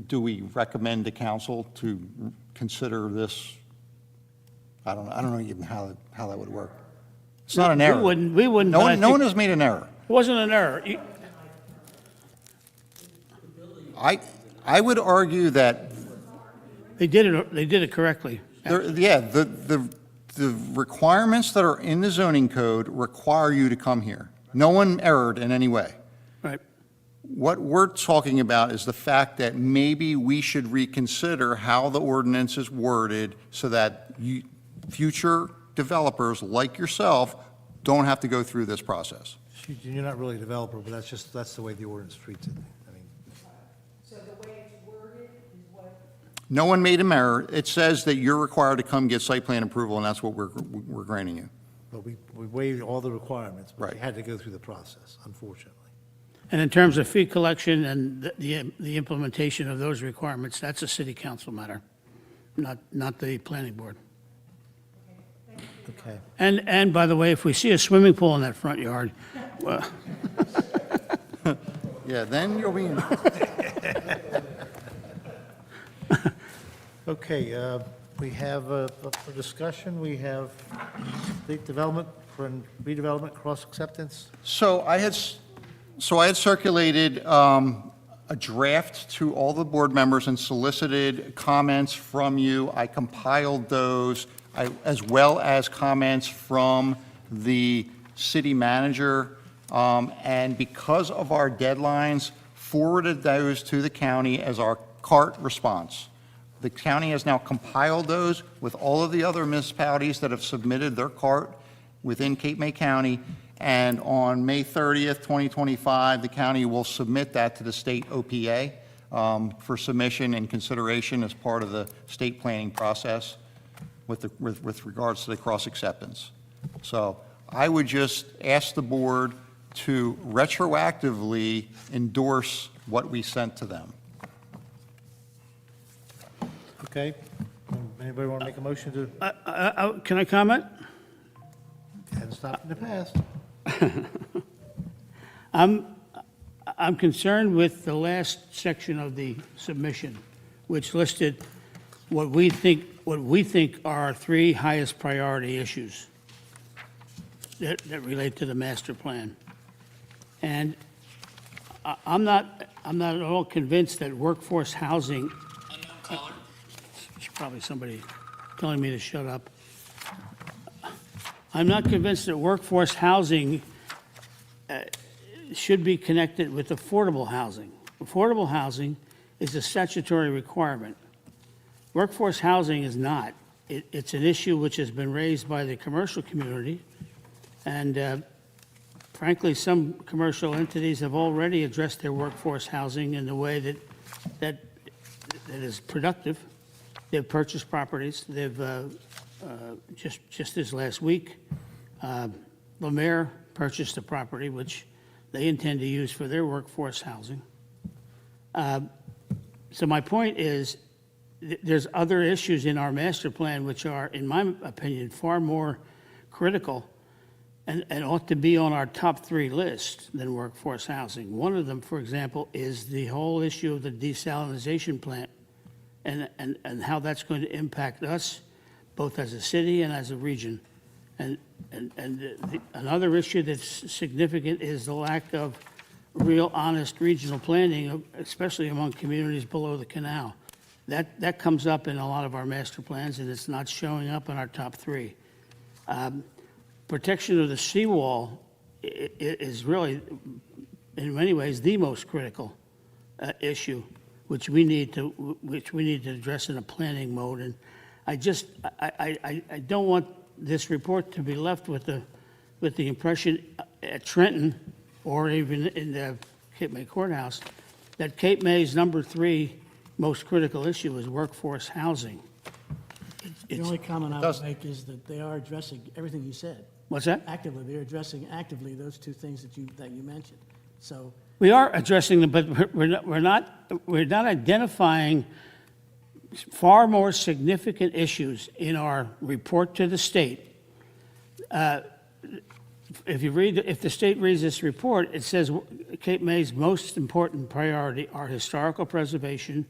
I: do we recommend the council to consider this? I don't know even how that would work. It's not an error.
G: We wouldn't.
I: No
G: but I
I: one, no
G: think-
I: one has made an error.
G: It wasn't an error.
I: I would argue that,
G: They did it correctly.
I: the requirements that are in the zoning code require you to come here. No one erred in any way.
G: Right.
I: What we're talking about is the fact that maybe we should reconsider how the ordinance is worded so that future developers like yourself don't have to go through this process.
B: You're not really a developer, but that's the way the ordinance treats it. I mean,
L: So the way it's worded is what?
I: No one made an error. It says that you're required to come get site plan approval, and that's what we're granting you.
B: but we waived all the requirements, but
I: Right.
B: we had to go through the process, unfortunately.
G: And in terms of fee collection and the implementation of those requirements, that's a city council matter, not the planning board.
B: Okay.
G: And by the way, if we see a swimming pool in that front yard, well,
I: Yeah, then you'll be,
B: Okay, we have, for discussion, we have complete development for redevelopment, cross-acceptance.
I: so I had circulated a draft to all the board members and solicited comments from you. I compiled those, as well as comments from the city manager, and because of our deadlines, forwarded those to the county as our CART response. The county has now compiled those with all of the other municipalities that have submitted their CART within Cape May County, and on May 30th, 2025, the county will submit that to the state OPA for submission and consideration as part of the state planning process with regards to the cross-acceptance. So I would just ask the board to retroactively endorse what we sent to them.
B: Okay? Anybody want to make a motion to,
G: Can I comment?
B: hadn't stopped in the past?
G: I'm concerned with the last section of the submission, which listed what we think are our three highest priority issues that relate to the master plan. And I'm not at all convinced that workforce housing. It's probably somebody telling me to shut up. I'm not convinced that workforce housing should be connected with affordable housing. Affordable housing is a statutory requirement. Workforce housing is not. It's an issue which has been raised by the commercial community, and frankly, some commercial entities have already addressed their workforce housing in a way that is productive. They've purchased properties. They've just this last week, Lemaire purchased a property which they intend to use for their workforce housing. So my point is, there's other issues in our master plan which are, in my opinion, far more critical and ought to be on our top three list than workforce housing. One of them, for example, is the whole issue of the desalinization plant and how that's going to impact us, both as a city and as a region. And another issue that's significant is the lack of real honest regional planning, especially among communities below the canal. That comes up in a lot of our master plans, and it's not showing up in our top three. Protection of the seawall is really, in many ways, the most critical issue, which we need to address in a planning mode. And I don't want this report to be left with the impression at Trenton or even in the Cape May Courthouse that Cape May's number three most critical issue is workforce housing.
J: The only comment I would make is that they are addressing everything you said.
G: What's that?
J: Actively, they're addressing actively those two things that you mentioned. So
G: We are addressing them, but we're not identifying far more significant issues in our report to the state. If the state reads this report, it says Cape May's most important priority are historical preservation,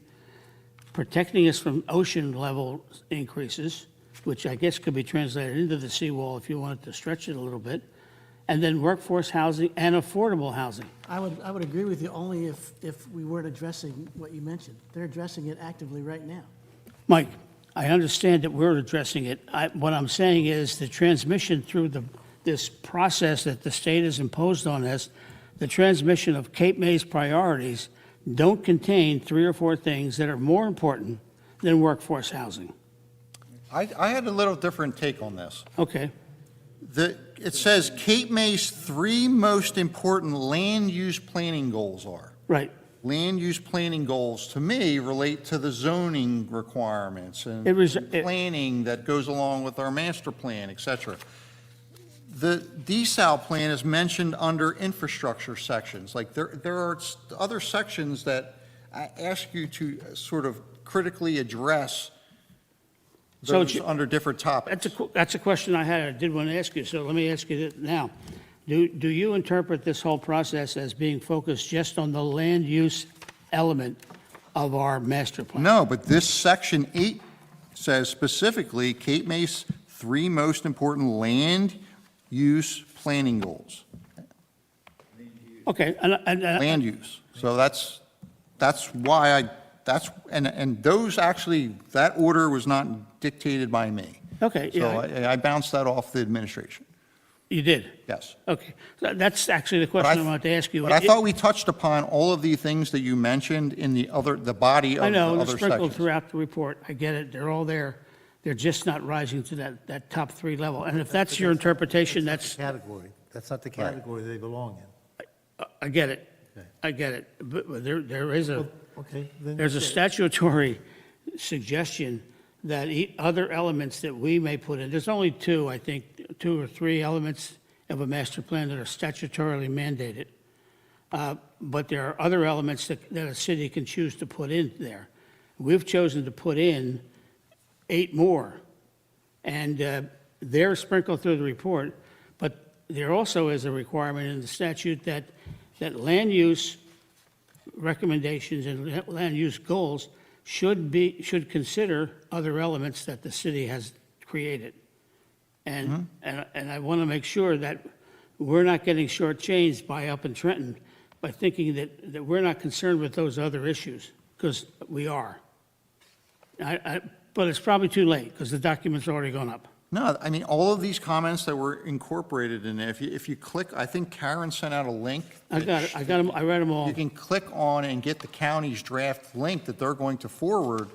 G: protecting us from ocean level increases, which I guess could be translated into the seawall if you wanted to stretch it a little bit, and then workforce housing and affordable housing.
J: I would agree with you only if we weren't addressing what you mentioned. They're addressing it actively right now.
G: Mike, I understand that we're addressing it. What I'm saying is the transmission through this process that the state has imposed on us, the transmission of Cape May's priorities don't contain three or four things that are more important than workforce housing.
I: I had a little different take on this.
G: Okay.
I: It says Cape May's three most important land use planning goals are.
G: Right.
I: Land use planning goals, to me, relate to the zoning requirements and planning that goes along with our master plan, et cetera. The desal plan is mentioned under infrastructure sections. Like there are other sections that I ask you to sort of critically address those under different topics.
G: That's a question I had. I did want to ask you, so let me ask you that now. Do you interpret this whole process as being focused just on the land use element of our master plan?
I: No, but this section 8 says specifically Cape May's three most important land use planning goals.
G: Okay.
I: Land use. So that's why and those actually, that order was not dictated by me.
G: Okay.
I: So I bounced that off the administration.
G: You did?
I: Yes.
G: Okay. That's actually the
I: But
G: question I wanted to ask you.
I: But I thought we touched upon all of the things that you mentioned in the body of
G: I
I: the
G: know, they're
I: other
G: sprinkled
I: sections.
G: throughout the report. I get it. They're all there. They're just not rising to that top 3 level. And if that's your interpretation, that's,
B: Category. That's not the category they belong in.
G: I get it. I get it. But there is a,
B: Okay. then
G: there's a
B: say it.
G: statutory suggestion that other elements that we may put in, there's only 2, I think, 2 or 3 elements of a master plan that are statutorily mandated. But there are other elements that a city can choose to put in there. We've chosen to put in 8 more. And they're sprinkled through the report, but there also is a requirement in the statute that land use recommendations and land use goals should consider other elements that the city has created. And I want to make sure that we're not getting shortchanged by up in Trenton by thinking that we're not concerned with those other issues, because we are. But it's probably too late, because the document's already gone up.
I: No, I mean, all of these comments that were incorporated in there, if you click, I think Karen sent out a link.
G: I got it, I got them, I read them all.
I: You can click on and get the county's draft link that they're going to forward.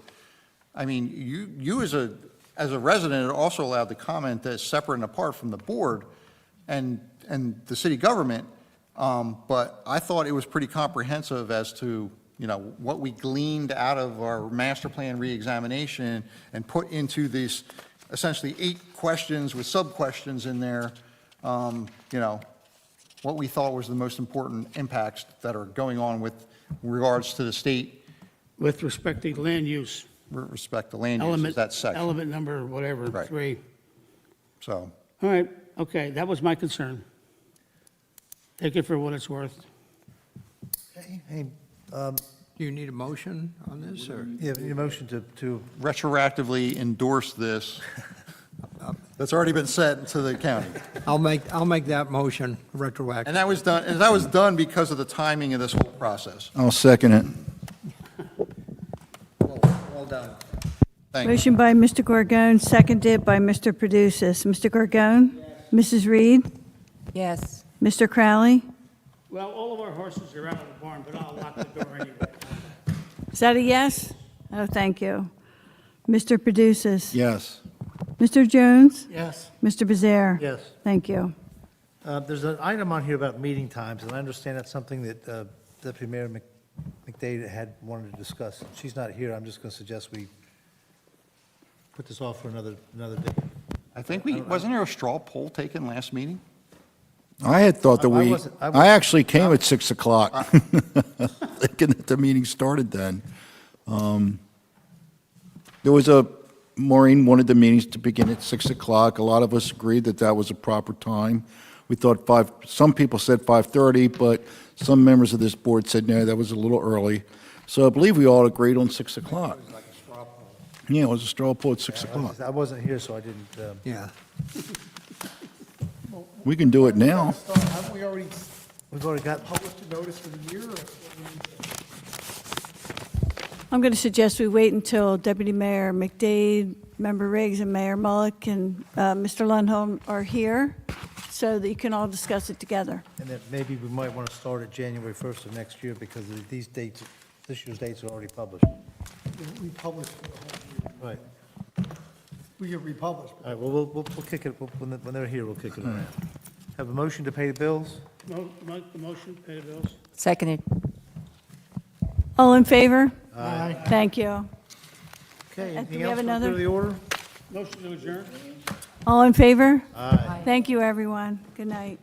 I: I mean, you as a resident are also allowed to comment that's separate and apart from the board and the city government. But I thought it was pretty comprehensive as to, what we gleaned out of our master plan reexamination and put into these essentially 8 questions with sub-questions in there, what we thought was the most important impacts that are going on with regards to the state.
G: With respect to land use.
I: With respect to land use,
G: Element,
I: is that section.
G: element number, whatever,
I: Right.
G: 3.
I: So,
G: All right, okay, that was my concern. Take it for what it's worth.
B: Okay. Hey,
M: Do you need a motion on this, or?
B: yeah, we need a motion to,
I: retroactively endorse this. That's already been sent to the county.
M: I'll make that motion retroactive.
I: And that was done because of the timing of this whole process.
N: I'll second it.
B: well done.
I: Thank you.
A: Motion by Mr. Gorgon, seconded by Mr. Produces. Mr. Gorgon? Mrs. Reed?
H: Yes.
A: Mr. Crowley?
G: Well, all of our horses are out of the barn, but I'll lock the door anyway.
A: Is that a yes? Oh, thank you. Mr. Produces?
N: Yes.
A: Mr. Jones?
J: Yes.
A: Mr. Bezare?
B: Yes.
A: Thank you.
B: There's an item on here about meeting times, and I understand that's something that Deputy Mayor McDade had wanted to discuss. She's not here. I'm just going to suggest we put this off for another day.
I: I think wasn't there a straw poll taken last meeting?
N: I had thought that
B: I wasn't-
N: I actually came at 6 o'clock, thinking that the meeting started then. Maureen wanted the meetings to begin at 6 o'clock. A lot of us agreed that that was a proper time. We thought some people said 5:30, but some members of this board said, no, that was a little early. So I believe we all agreed on 6 o'clock. Yeah, it was a straw poll at 6 o'clock.
B: I wasn't here, so I didn't,
M: Yeah.
N: We can do it now.
C: Haven't we already
B: we've already got,
C: published a notice for the year?
A: I'm going to suggest we wait until Deputy Mayor McDade, Member Riggs, and Mayor Mullick and Mr. Lundholm are here, so that you can all discuss it together.
B: and then maybe we might want to start at January 1st of next year, because these dates, this year's dates are already published.
C: We published for the whole year.
B: Right.
C: We get republished.
B: All right, well, we'll kick it, when they're here, we'll kick it around. Have a motion to pay the bills?
G: The motion, pay the bills.
H: Seconded.
A: All in favor?
C: Aye.
A: Thank you.
B: Okay,
A: do
B: anything
A: we
B: else
A: have
B: for
A: another?
B: the order?
G: Motion to adjourn.
A: All in favor?
H: Aye.
A: Thank you, everyone. Good night.